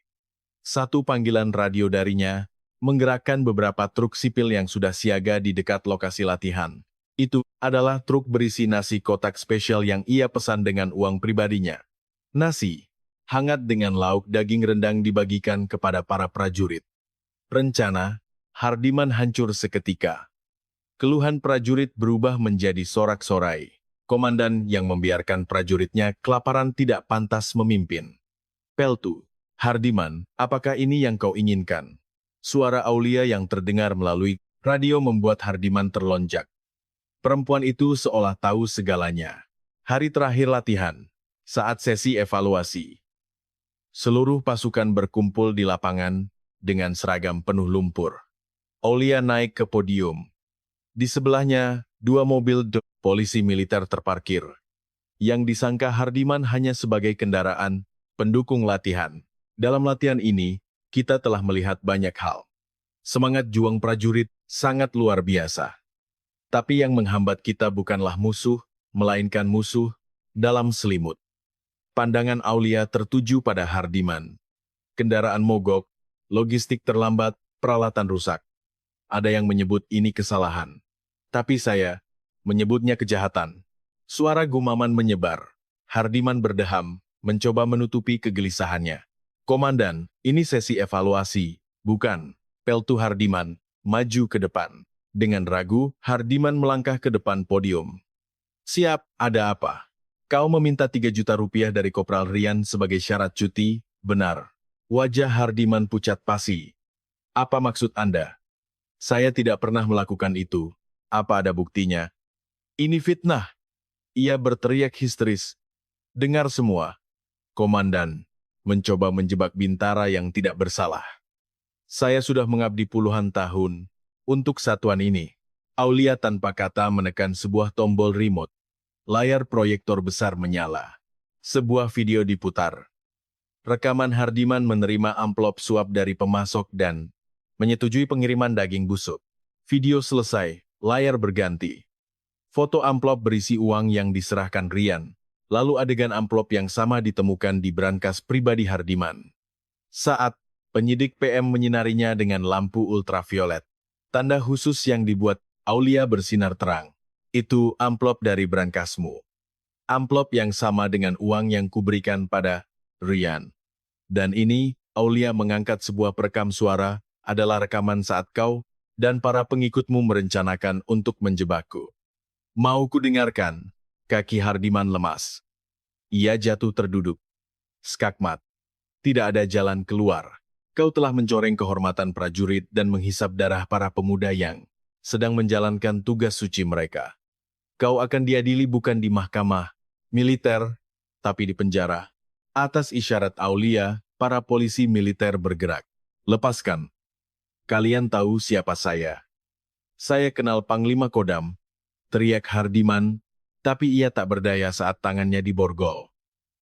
Satu panggilan radio darinya menggerakkan beberapa truk sipil yang sudah siaga di dekat lokasi latihan. Itu adalah truk berisi nasi kotak spesial yang ia pesan dengan uang pribadinya. Nasi hangat dengan lauk daging rendang dibagikan kepada para prajurit. Rencana Hardiman hancur seketika. Keluhan prajurit berubah menjadi sorak-sorai. Komandan yang membiarkan prajuritnya kelaparan tidak pantas memimpin. Peltu, Hardiman, apakah ini yang kau inginkan? Suara Aulia yang terdengar melalui radio membuat Hardiman terlonjak. Perempuan itu seolah tahu segalanya. Hari terakhir latihan, saat sesi evaluasi. Seluruh pasukan berkumpul di lapangan dengan seragam penuh lumpur. Aulia naik ke podium. Di sebelahnya, dua mobil polisi militer terparkir. Yang disangka Hardiman hanya sebagai kendaraan pendukung latihan. Dalam latihan ini, kita telah melihat banyak hal. Semangat juang prajurit sangat luar biasa. Tapi yang menghambat kita bukanlah musuh, melainkan musuh dalam selimut. Pandangan Aulia tertuju pada Hardiman. Kendaraan mogok, logistik terlambat, peralatan rusak. Ada yang menyebut ini kesalahan. Tapi saya menyebutnya kejahatan. Suara gumaman menyebar. Hardiman berdeham, mencoba menutupi kegelisahannya. Komandan, ini sesi evaluasi, bukan? Peltu Hardiman maju ke depan. Dengan ragu, Hardiman melangkah ke depan podium. Siap, ada apa? Kau meminta 3 juta rupiah dari Kopral Rian sebagai syarat cuti, benar. Wajah Hardiman pucat pasi. Apa maksud Anda? Saya tidak pernah melakukan itu. Apa ada buktinya? Ini fitnah. Ia berteriak histeris. Dengar semua. Komandan mencoba menjebak Bintara yang tidak bersalah. Saya sudah mengabdi puluhan tahun untuk satuan ini. Aulia tanpa kata menekan sebuah tombol remote. Layar proyektor besar menyala. Sebuah video diputar. Rekaman Hardiman menerima amplop suap dari pemasok dan menyetujui pengiriman daging busuk. Video selesai, layar berganti. Foto amplop berisi uang yang diserahkan Rian. Lalu adegan amplop yang sama ditemukan di brankas pribadi Hardiman. Saat penyidik PM menyinarinya dengan lampu ultraviolet. Tanda khusus yang dibuat Aulia bersinar terang. Itu amplop dari brankasmu. Amplop yang sama dengan uang yang kuberikan pada Rian. Dan ini, Aulia mengangkat sebuah perekam suara, adalah rekaman saat kau dan para pengikutmu merencanakan untuk menjebakku. Mau kudengarkan? Kaki Hardiman lemas. Ia jatuh terduduk. Skakmat. Tidak ada jalan keluar. Kau telah mencoreng kehormatan prajurit dan menghisap darah para pemuda yang sedang menjalankan tugas suci mereka. Kau akan diadili bukan di mahkamah militer, tapi di penjara. Atas isyarat Aulia, para polisi militer bergerak. Lepaskan. Kalian tahu siapa saya. Saya kenal Panglima Kodam, teriak Hardiman, tapi ia tak berdaya saat tangannya diborgol.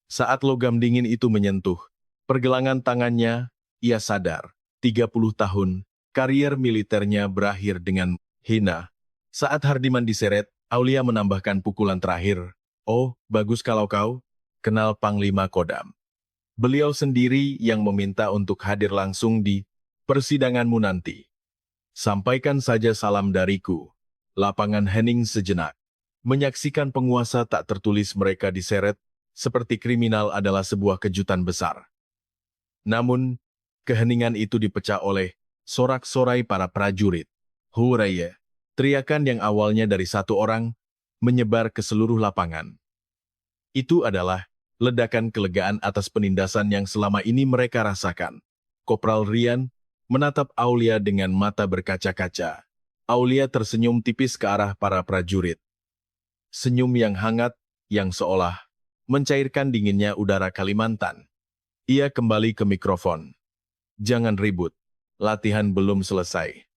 Saat logam dingin itu menyentuh pergelangan tangannya, ia sadar, 30 tahun, karier militernya berakhir dengan hina. Saat Hardiman diseret, Aulia menambahkan pukulan terakhir. Oh, bagus kalau kau kenal Panglima Kodam. Beliau sendiri yang meminta untuk hadir langsung di persidanganmu nanti. Sampaikan saja salam dariku. Lapangan hening sejenak. Menyaksikan penguasa tak tertulis mereka diseret, seperti kriminal adalah sebuah kejutan besar. Namun, keheningan itu dipecah oleh sorak-sorai para prajurit. Hurraya! Teriakan yang awalnya dari satu orang, menyebar ke seluruh lapangan. Itu adalah ledakan kelegaan atas penindasan yang selama ini mereka rasakan. Kopral Rian menatap Aulia dengan mata berkaca-kaca. Aulia tersenyum tipis ke arah para prajurit. Senyum yang hangat, yang seolah mencairkan dinginnya udara Kalimantan. Ia kembali ke mikrofon. Jangan ribut. Latihan belum selesai.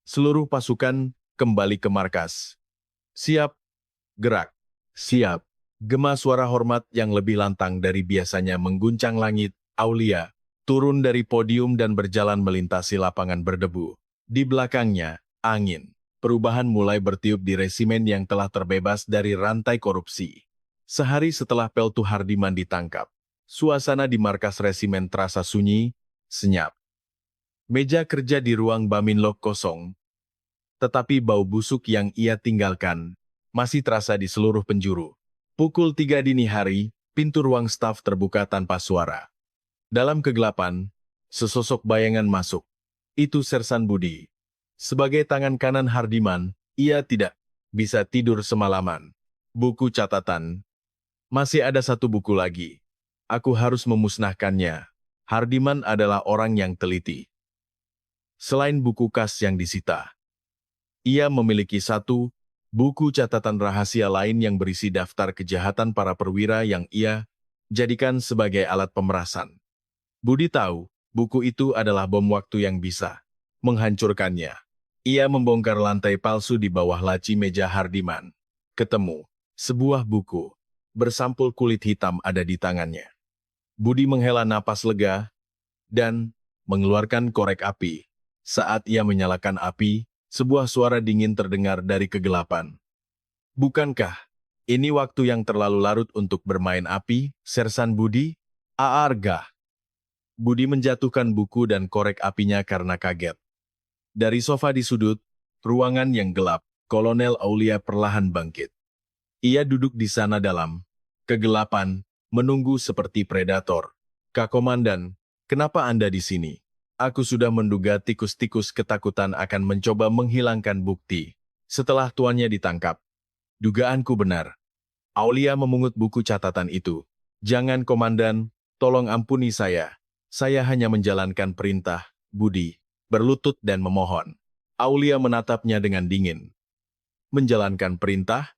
Seluruh pasukan kembali ke markas. Siap. Gerak. Siap. Gema suara hormat yang lebih lantang dari biasanya mengguncang langit. Aulia turun dari podium dan berjalan melintasi lapangan berdebu. Di belakangnya, angin. Perubahan mulai bertiup di resimen yang telah terbebas dari rantai korupsi. Sehari setelah Peltu Hardiman ditangkap, suasana di markas resimen terasa sunyi, senyap. Meja kerja di ruang Baminlok kosong, tetapi bau busuk yang ia tinggalkan masih terasa di seluruh penjuru. Pukul 3 dini hari, pintu ruang staf terbuka tanpa suara. Dalam kegelapan, sesosok bayangan masuk. Itu Sersan Budi. Sebagai tangan kanan Hardiman, ia tidak bisa tidur semalaman. Buku catatan. Masih ada satu buku lagi. Aku harus memusnahkannya. Hardiman adalah orang yang teliti. Selain buku kas yang disita, ia memiliki satu buku catatan rahasia lain yang berisi daftar kejahatan para perwira yang ia jadikan sebagai alat pemerasan. Budi tahu, buku itu adalah bom waktu yang bisa menghancurkannya. Ia membongkar lantai palsu di bawah laci meja Hardiman. Ketemu sebuah buku bersampul kulit hitam ada di tangannya. Budi menghela napas lega dan mengeluarkan korek api. Saat ia menyalakan api, sebuah suara dingin terdengar dari kegelapan. Bukankah ini waktu yang terlalu larut untuk bermain api, Sersan Budi? Aargah. Budi menjatuhkan buku dan korek apinya karena kaget. Dari sofa di sudut, ruangan yang gelap, Kolonel Aulia perlahan bangkit. Ia duduk di sana dalam kegelapan, menunggu seperti predator. Kak Komandan, kenapa Anda di sini? Aku sudah menduga tikus-tikus ketakutan akan mencoba menghilangkan bukti. Setelah tuannya ditangkap, dugaanku benar. Aulia memungut buku catatan itu. Jangan Komandan, tolong ampuni saya. Saya hanya menjalankan perintah. Budi berlutut dan memohon. Aulia menatapnya dengan dingin. Menjalankan perintah?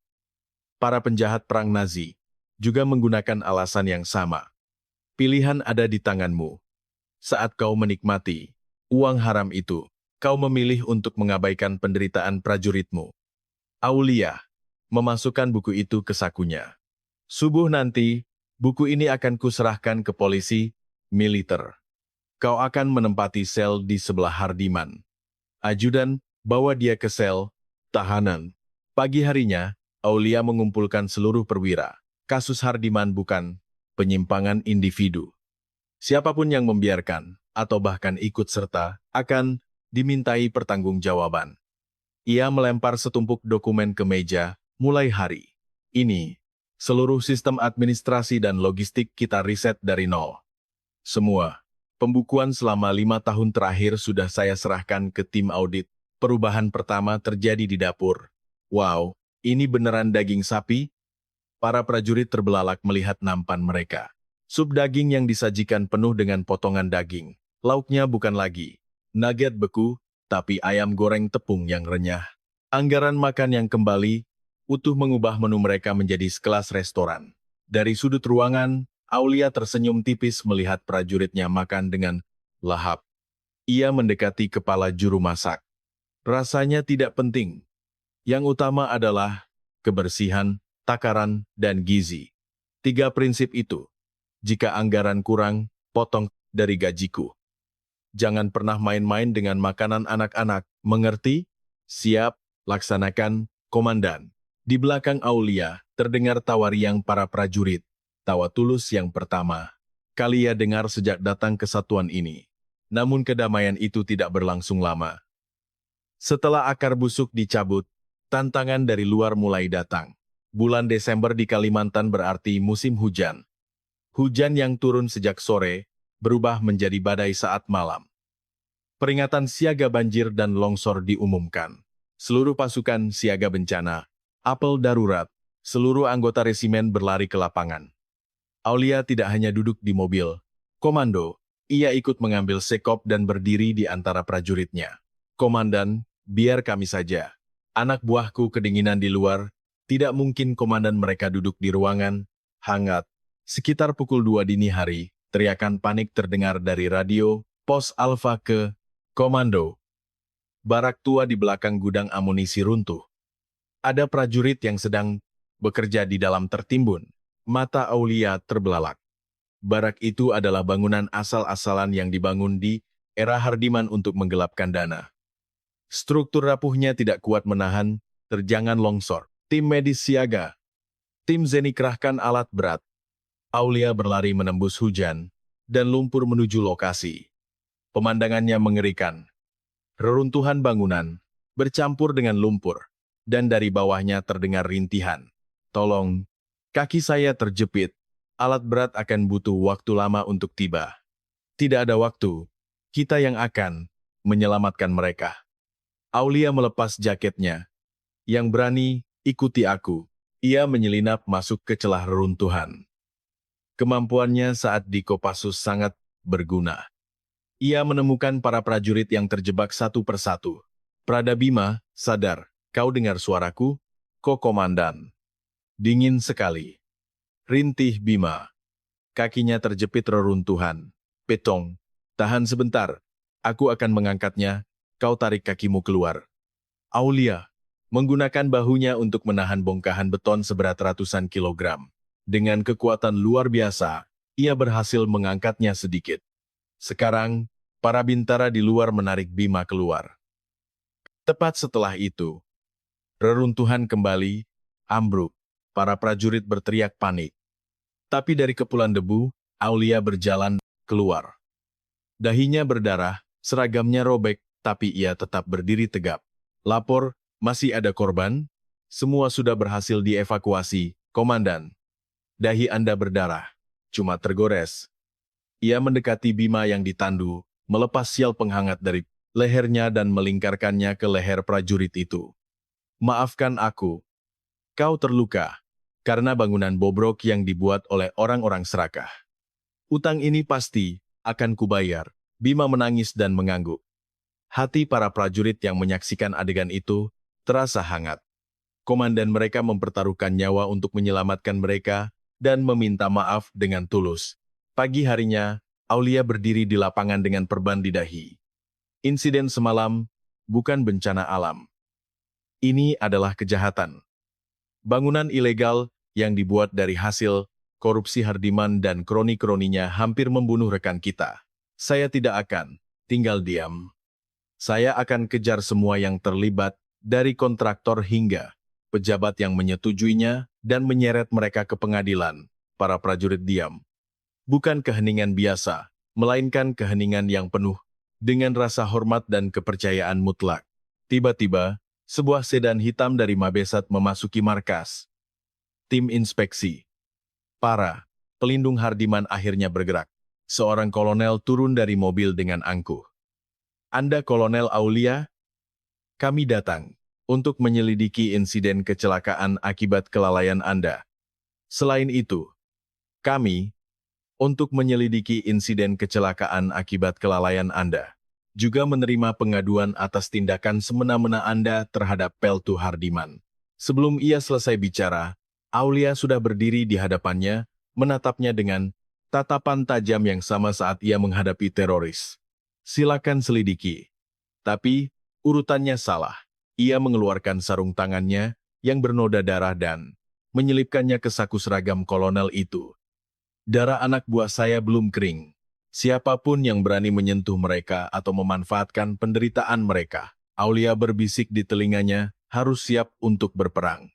Para penjahat perang Nazi juga menggunakan alasan yang sama. Pilihan ada di tanganmu. Saat kau menikmati uang haram itu, kau memilih untuk mengabaikan penderitaan prajuritmu. Aulia memasukkan buku itu ke sakunya. Subuh nanti, buku ini akan kuserahkan ke polisi militer. Kau akan menempati sel di sebelah Hardiman. Ajudan, bawa dia ke sel tahanan. Pagi harinya, Aulia mengumpulkan seluruh perwira. Kasus Hardiman bukan penyimpangan individu. Siapapun yang membiarkan, atau bahkan ikut serta, akan dimintai pertanggungjawaban. Ia melempar setumpuk dokumen ke meja, mulai hari ini. Seluruh sistem administrasi dan logistik kita riset dari nol. Semua pembukuan selama 5 tahun terakhir sudah saya serahkan ke tim audit. Perubahan pertama terjadi di dapur. Wow, ini beneran daging sapi? Para prajurit terbelalak melihat nampan mereka. Sup daging yang disajikan penuh dengan potongan daging. Lauknya bukan lagi nugget beku, tapi ayam goreng tepung yang renyah. Anggaran makan yang kembali, utuh mengubah menu mereka menjadi sekelas restoran. Dari sudut ruangan, Aulia tersenyum tipis melihat prajuritnya makan dengan lahap. Ia mendekati kepala juru masak. Rasanya tidak penting. Yang utama adalah kebersihan, takaran, dan gizi. 3 prinsip itu. Jika anggaran kurang, potong dari gajiku. Jangan pernah main-main dengan makanan anak-anak, mengerti? Siap, laksanakan, Komandan. Di belakang Aulia, terdengar tawa riang para prajurit. Tawa tulus yang pertama kali ia dengar sejak datang ke satuan ini. Namun kedamaian itu tidak berlangsung lama. Setelah akar busuk dicabut, tantangan dari luar mulai datang. Bulan Desember di Kalimantan berarti musim hujan. Hujan yang turun sejak sore, berubah menjadi badai saat malam. Peringatan siaga banjir dan longsor diumumkan. Seluruh pasukan siaga bencana, apel darurat, seluruh anggota resimen berlari ke lapangan. Aulia tidak hanya duduk di mobil komando, Ia ikut mengambil sekop dan berdiri di antara prajuritnya. Komandan, biar kami saja. Anak buahku kedinginan di luar, tidak mungkin komandan mereka duduk di ruangan, hangat. Sekitar pukul 2 dini hari, teriakan panik terdengar dari radio, pos Alfa ke Komando. Barak tua di belakang gudang amunisi runtuh. Ada prajurit yang sedang bekerja di dalam tertimbun. Mata Aulia terbelalak. Barak itu adalah bangunan asal-asalan yang dibangun di era Hardiman untuk menggelapkan dana. Struktur rapuhnya tidak kuat menahan terjangan longsor. Tim medis siaga. Tim Zeni kerahkan alat berat. Aulia berlari menembus hujan dan lumpur menuju lokasi. Pemandangannya mengerikan. Reruntuhan bangunan bercampur dengan lumpur, dan dari bawahnya terdengar rintihan. Tolong, kaki saya terjepit. Alat berat akan butuh waktu lama untuk tiba. Tidak ada waktu. Kita yang akan menyelamatkan mereka. Aulia melepas jaketnya. Yang berani, ikuti aku. Ia menyelinap masuk ke celah reruntuhan. Kemampuannya saat di Kopassus sangat berguna. Ia menemukan para prajurit yang terjebak satu persatu. Pradabima, sadar, kau dengar suaraku? Komandan. Dingin sekali. Rintih Bima. Kakinya terjepit reruntuhan. Petong, tahan sebentar. Aku akan mengangkatnya. Kau tarik kakimu keluar. Aulia menggunakan bahunya untuk menahan bongkahan beton seberat ratusan kilogram. Dengan kekuatan luar biasa, ia berhasil mengangkatnya sedikit. Sekarang, para bintara di luar menarik Bima keluar. Tepat setelah itu, reruntuhan kembali, ambruk. Para prajurit berteriak panik. Tapi dari kepulan debu, Aulia berjalan keluar. Dahinya berdarah, seragamnya robek, tapi ia tetap berdiri tegap. Lapor, masih ada korban? Semua sudah berhasil dievakuasi, Komandan. Dahi Anda berdarah, cuma tergores. Ia mendekati Bima yang ditandu, melepas sial penghangat dari lehernya dan melingkarkannya ke leher prajurit itu. Maafkan aku. Kau terluka karena bangunan bobrok yang dibuat oleh orang-orang serakah. Utang ini pasti akan kubayar. Bima menangis dan mengangguk. Hati para prajurit yang menyaksikan adegan itu terasa hangat. Komandan mereka mempertaruhkan nyawa untuk menyelamatkan mereka dan meminta maaf dengan tulus. Pagi harinya, Aulia berdiri di lapangan dengan perban di dahi. Insiden semalam bukan bencana alam. Ini adalah kejahatan. Bangunan ilegal yang dibuat dari hasil korupsi Hardiman dan kroni-kroninya hampir membunuh rekan kita. Saya tidak akan tinggal diam. Saya akan kejar semua yang terlibat, dari kontraktor hingga pejabat yang menyetujuinya dan menyeret mereka ke pengadilan. Para prajurit diam. Bukan keheningan biasa, melainkan keheningan yang penuh dengan rasa hormat dan kepercayaan mutlak. Tiba-tiba, sebuah sedan hitam dari Mabesat memasuki markas. Tim inspeksi. Para pelindung Hardiman akhirnya bergerak. Seorang kolonel turun dari mobil dengan angkuh. Anda Kolonel Aulia? Kami datang untuk menyelidiki insiden kecelakaan akibat kelalaian Anda. Selain itu, kami untuk menyelidiki insiden kecelakaan akibat kelalaian Anda. Juga menerima pengaduan atas tindakan semena-mena Anda terhadap Peltu Hardiman. Sebelum ia selesai bicara, Aulia sudah berdiri di hadapannya, menatapnya dengan tatapan tajam yang sama saat ia menghadapi teroris. Silakan selidiki. Tapi, urutannya salah. Ia mengeluarkan sarung tangannya yang bernoda darah dan menyelipkannya ke saku seragam kolonel itu. Darah anak buah saya belum kering. Siapapun yang berani menyentuh mereka atau memanfaatkan penderitaan mereka, Aulia berbisik di telinganya, harus siap untuk berperang.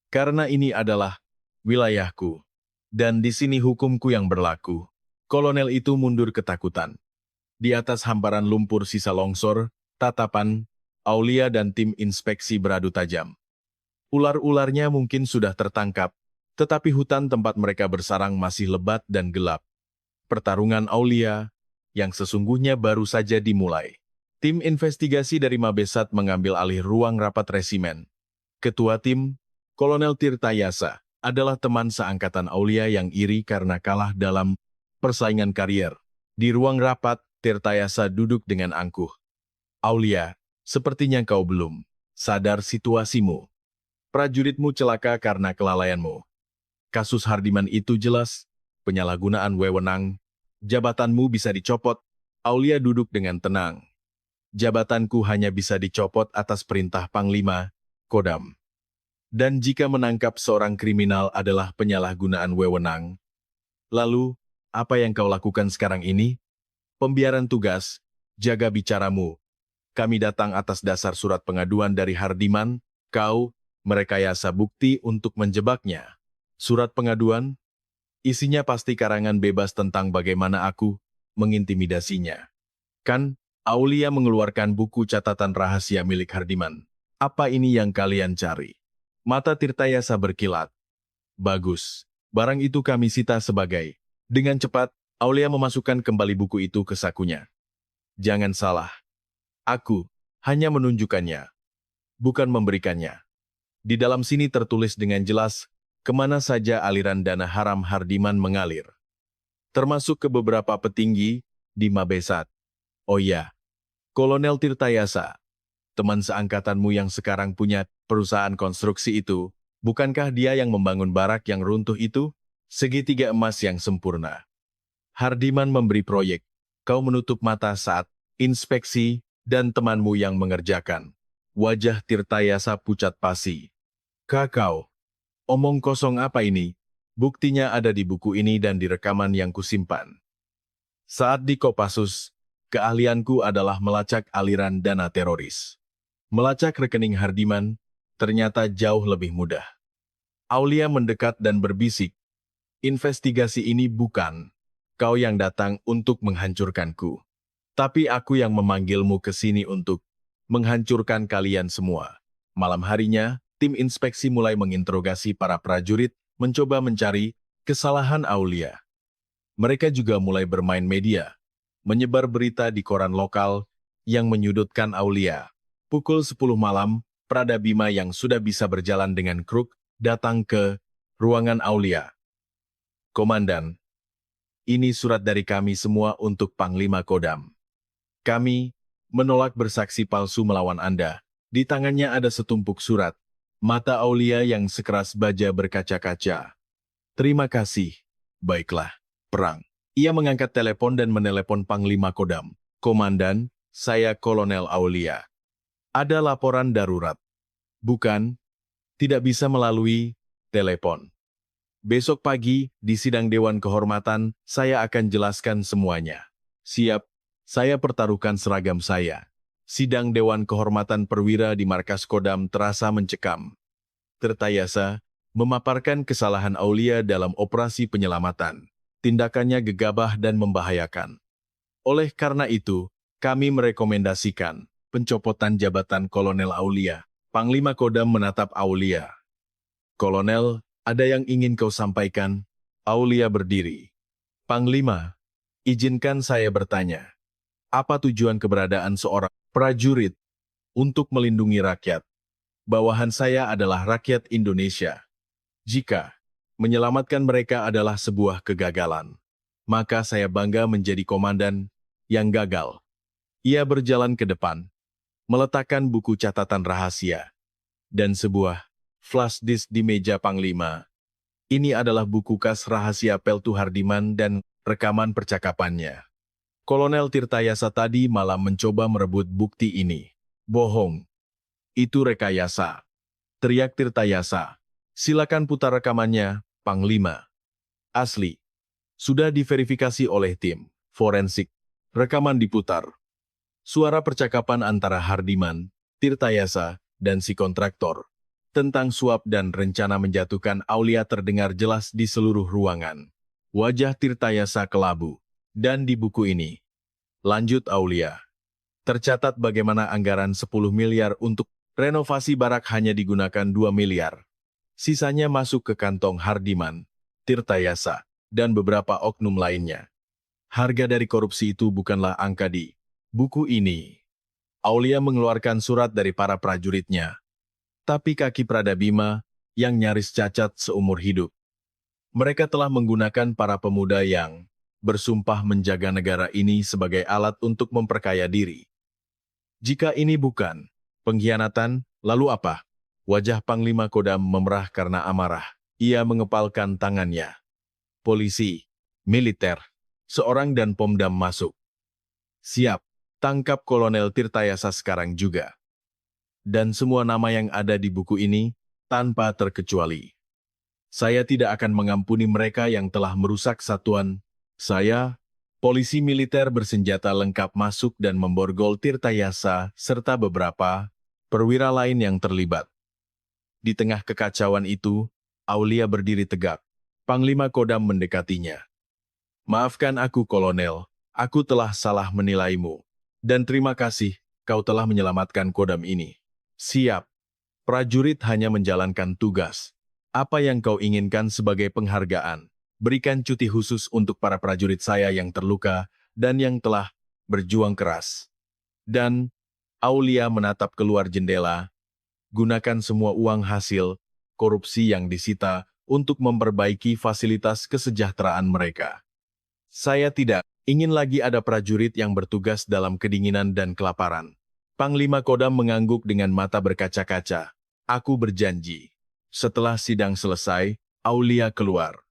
Karena ini adalah wilayahku. Dan di sini hukumku yang berlaku. Kolonel itu mundur ketakutan. Di atas hamparan lumpur sisa longsor, tatapan, Aulia dan tim inspeksi beradu tajam. Ular-ularnya mungkin sudah tertangkap, tetapi hutan tempat mereka bersarang masih lebat dan gelap. Pertarungan Aulia, yang sesungguhnya baru saja dimulai. Tim investigasi dari Mabesat mengambil alih ruang rapat resimen. Ketua tim, Kolonel Tirtayasa, adalah teman seangkatan Aulia yang iri karena kalah dalam persaingan karier. Di ruang rapat, Tirtayasa duduk dengan angkuh. Aulia, sepertinya kau belum sadar situasimu. Prajuritmu celaka karena kelalaianmu. Kasus Hardiman itu jelas penyalahgunaan wewenang. Jabatanmu bisa dicopot. Aulia duduk dengan tenang. Jabatanku hanya bisa dicopot atas perintah Panglima Kodam. Dan jika menangkap seorang kriminal adalah penyalahgunaan wewenang, lalu apa yang kau lakukan sekarang ini? Pembiaran tugas, jaga bicaramu. Kami datang atas dasar surat pengaduan dari Hardiman, kau merekayasa bukti untuk menjebaknya. Surat pengaduan, isinya pasti karangan bebas tentang bagaimana aku mengintimidasinya. Kan, Aulia mengeluarkan buku catatan rahasia milik Hardiman. Apa ini yang kalian cari? Mata Tirtayasa berkilat. Bagus, barang itu kami sita sebagai. Dengan cepat, Aulia memasukkan kembali buku itu ke sakunya. Jangan salah. Aku hanya menunjukkannya, bukan memberikannya. Di dalam sini tertulis dengan jelas kemana saja aliran dana haram Hardiman mengalir. Termasuk ke beberapa petinggi di Mabesat. Oh ya, Kolonel Tirtayasa, teman seangkatanmu yang sekarang punya perusahaan konstruksi itu, bukankah dia yang membangun barak yang runtuh itu? Segitiga emas yang sempurna. Hardiman memberi proyek, kau menutup mata saat inspeksi, dan temanmu yang mengerjakan. Wajah Tirtayasa pucat pasi. Kakau, omong kosong apa ini? Buktinya ada di buku ini dan di rekaman yang kusimpan. Saat di Kopassus, keahlianku adalah melacak aliran dana teroris. Melacak rekening Hardiman ternyata jauh lebih mudah. Aulia mendekat dan berbisik. Investigasi ini bukan kau yang datang untuk menghancurkanku. Tapi aku yang memanggilmu ke sini untuk menghancurkan kalian semua. Malam harinya, tim inspeksi mulai menginterogasi para prajurit, mencoba mencari kesalahan Aulia. Mereka juga mulai bermain media, menyebar berita di koran lokal yang menyudutkan Aulia. Pukul 10 malam, Prada Bima yang sudah bisa berjalan dengan kruk datang ke ruangan Aulia. Komandan, ini surat dari kami semua untuk Panglima Kodam. Kami menolak bersaksi palsu melawan Anda. Di tangannya ada setumpuk surat. Mata Aulia yang sekeras baja berkaca-kaca. Terima kasih. Baiklah, perang. Ia mengangkat telepon dan menelepon Panglima Kodam. Komandan, saya Kolonel Aulia. Ada laporan darurat. Bukan, tidak bisa melalui telepon. Besok pagi, di sidang Dewan Kehormatan, saya akan jelaskan semuanya. Siap, saya pertaruhkan seragam saya. Sidang Dewan Kehormatan Perwira di markas Kodam terasa mencekam. Tirtayasa memaparkan kesalahan Aulia dalam operasi penyelamatan. Tindakannya gegabah dan membahayakan. Oleh karena itu, kami merekomendasikan pencopotan jabatan Kolonel Aulia. Panglima Kodam menatap Aulia. Kolonel, ada yang ingin kau sampaikan? Aulia berdiri. Panglima, izinkan saya bertanya. Apa tujuan keberadaan seorang prajurit untuk melindungi rakyat? Bawahan saya adalah rakyat Indonesia. Jika menyelamatkan mereka adalah sebuah kegagalan, maka saya bangga menjadi komandan yang gagal. Ia berjalan ke depan, meletakkan buku catatan rahasia, dan sebuah flash disk di meja Panglima. Ini adalah buku kas rahasia Peltu Hardiman dan rekaman percakapannya. Kolonel Tirtayasa tadi malam mencoba merebut bukti ini. Bohong. Itu rekayasa. Teriak Tirtayasa. Silakan putar rekamannya, Panglima. Asli. Sudah diverifikasi oleh tim forensik. Rekaman diputar. Suara percakapan antara Hardiman, Tirtayasa, dan si kontraktor tentang suap dan rencana menjatuhkan Aulia terdengar jelas di seluruh ruangan. Wajah Tirtayasa kelabu. Dan di buku ini, lanjut Aulia, tercatat bagaimana anggaran 10 miliar untuk renovasi barak hanya digunakan 2 miliar. Sisanya masuk ke kantong Hardiman, Tirtayasa, dan beberapa oknum lainnya. Harga dari korupsi itu bukanlah angka di buku ini. Aulia mengeluarkan surat dari para prajuritnya. Tapi kaki Prada Bima yang nyaris cacat seumur hidup. Mereka telah menggunakan para pemuda yang bersumpah menjaga negara ini sebagai alat untuk memperkaya diri. Jika ini bukan pengkhianatan, lalu apa? Wajah Panglima Kodam memerah karena amarah. Ia mengepalkan tangannya. Polisi, militer, seorang dan Pomdam masuk. Siap, tangkap Kolonel Tirtayasa sekarang juga. Dan semua nama yang ada di buku ini, tanpa terkecuali. Saya tidak akan mengampuni mereka yang telah merusak satuan. Saya, polisi militer bersenjata lengkap masuk dan memborgol Tirtayasa serta beberapa perwira lain yang terlibat. Di tengah kekacauan itu, Aulia berdiri tegak. Panglima Kodam mendekatinya. Maafkan aku, Kolonel. Aku telah salah menilaimu. Dan terima kasih, kau telah menyelamatkan Kodam ini. Siap. Prajurit hanya menjalankan tugas. Apa yang kau inginkan sebagai penghargaan? Berikan cuti khusus untuk para prajurit saya yang terluka dan yang telah berjuang keras. Dan Aulia menatap keluar jendela. Gunakan semua uang hasil korupsi yang disita untuk memperbaiki fasilitas kesejahteraan mereka. Saya tidak ingin lagi ada prajurit yang bertugas dalam kedinginan dan kelaparan. Panglima Kodam mengangguk dengan mata berkaca-kaca. Aku berjanji. Setelah sidang selesai, Aulia keluar.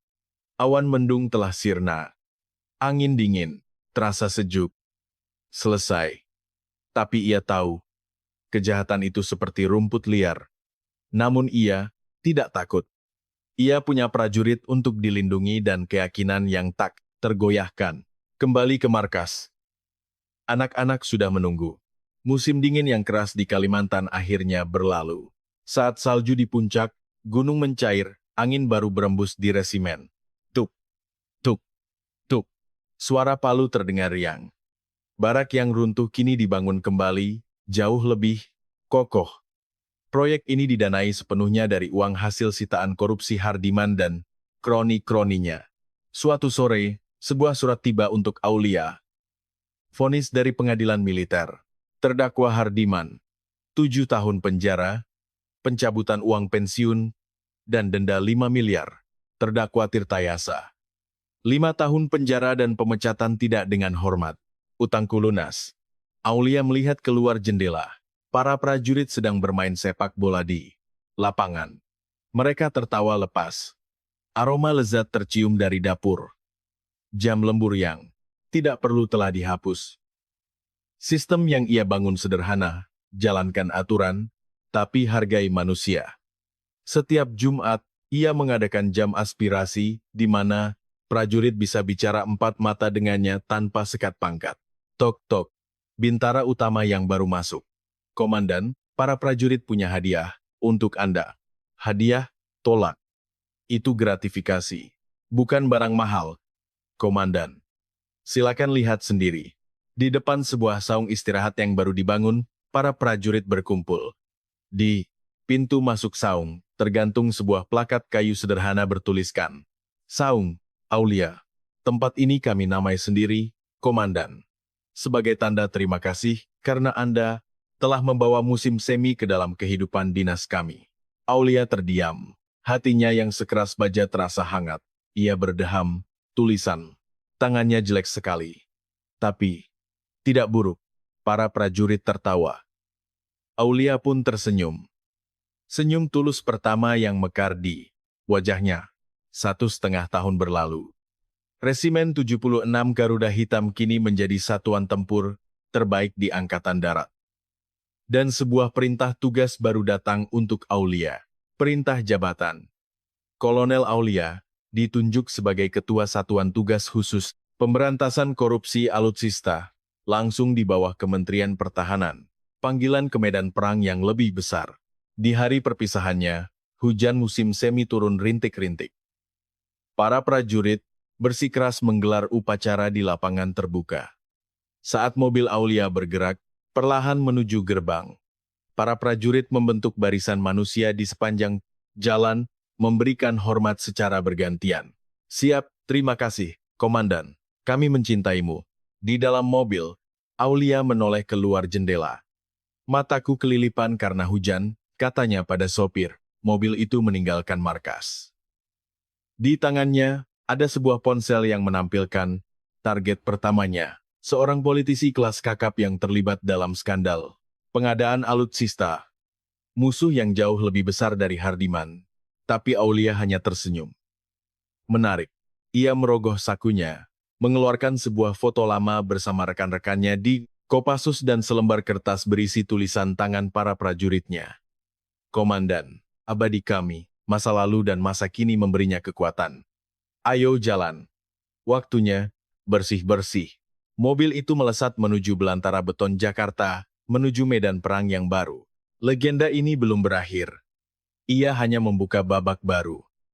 Awan mendung telah sirna. Angin dingin, terasa sejuk. Selesai. Tapi ia tahu, kejahatan itu seperti rumput liar. Namun ia tidak takut. Ia punya prajurit untuk dilindungi dan keyakinan yang tak tergoyahkan. Kembali ke markas. Anak-anak sudah menunggu. Musim dingin yang keras di Kalimantan akhirnya berlalu. Saat salju di puncak, gunung mencair, angin baru berembus di resimen. Tuk, tuk, tuk. Suara palu terdengar riang. Barak yang runtuh kini dibangun kembali, jauh lebih kokoh. Proyek ini didanai sepenuhnya dari uang hasil sitaan korupsi Hardiman dan kroni-kroninya. Suatu sore, sebuah surat tiba untuk Aulia. Vonis dari pengadilan militer. Terdakwa Hardiman. 7 tahun penjara, pencabutan uang pensiun, dan denda 5 miliar. Terdakwa Tirtayasa. 5 tahun penjara dan pemecatan tidak dengan hormat. Utangku lunas. Aulia melihat keluar jendela. Para prajurit sedang bermain sepak bola di lapangan. Mereka tertawa lepas. Aroma lezat tercium dari dapur. Jam lembur yang tidak perlu telah dihapus. Sistem yang ia bangun sederhana, jalankan aturan, tapi hargai manusia. Setiap Jumat, ia mengadakan jam aspirasi, di mana prajurit bisa bicara empat mata dengannya tanpa sekat pangkat. Tok-tok, bintara utama yang baru masuk. Komandan, para prajurit punya hadiah untuk Anda. Hadiah, tolak. Itu gratifikasi, bukan barang mahal. Komandan, silakan lihat sendiri. Di depan sebuah saung istirahat yang baru dibangun, para prajurit berkumpul. Di pintu masuk saung, tergantung sebuah plakat kayu sederhana bertuliskan, Saung, Aulia. Tempat ini kami namai sendiri, Komandan. Sebagai tanda terima kasih, karena Anda telah membawa musim semi ke dalam kehidupan dinas kami. Aulia terdiam. Hatinya yang sekeras baja terasa hangat. Ia berdeham, tulisan. Tangannya jelek sekali. Tapi, tidak buruk. Para prajurit tertawa. Aulia pun tersenyum. Senyum tulus pertama yang mekar di wajahnya. 1,5 tahun berlalu. Resimen 76 Garuda Hitam kini menjadi satuan tempur terbaik di Angkatan Darat. Dan sebuah perintah tugas baru datang untuk Aulia. Perintah jabatan. Kolonel Aulia ditunjuk sebagai Ketua Satuan Tugas Khusus Pemberantasan Korupsi Alutsista, langsung di bawah Kementerian Pertahanan. Panggilan ke medan perang yang lebih besar. Di hari perpisahannya, hujan musim semi turun rintik-rintik. Para prajurit bersikeras menggelar upacara di lapangan terbuka. Saat mobil Aulia bergerak, perlahan menuju gerbang. Para prajurit membentuk barisan manusia di sepanjang jalan, memberikan hormat secara bergantian. Siap, terima kasih, Komandan. Kami mencintaimu. Di dalam mobil, Aulia menoleh keluar jendela. Mataku kelilipan karena hujan, katanya pada sopir. Mobil itu meninggalkan markas. Di tangannya, ada sebuah ponsel yang menampilkan Target pertamanya, seorang politisi kelas kakap yang terlibat dalam skandal pengadaan alutsista. Musuh yang jauh lebih besar dari Hardiman. Tapi Aulia hanya tersenyum. Menarik. Ia merogoh sakunya, mengeluarkan sebuah foto lama bersama rekan-rekannya di Kopassus dan selembar kertas berisi tulisan tangan para prajuritnya. Komandan, abadi kami, masa lalu dan masa kini memberinya kekuatan. Ayo jalan. Waktunya bersih-bersih. Mobil itu melesat menuju belantara beton Jakarta, menuju medan perang yang baru. Legenda ini belum berakhir. Ia hanya membuka babak baru.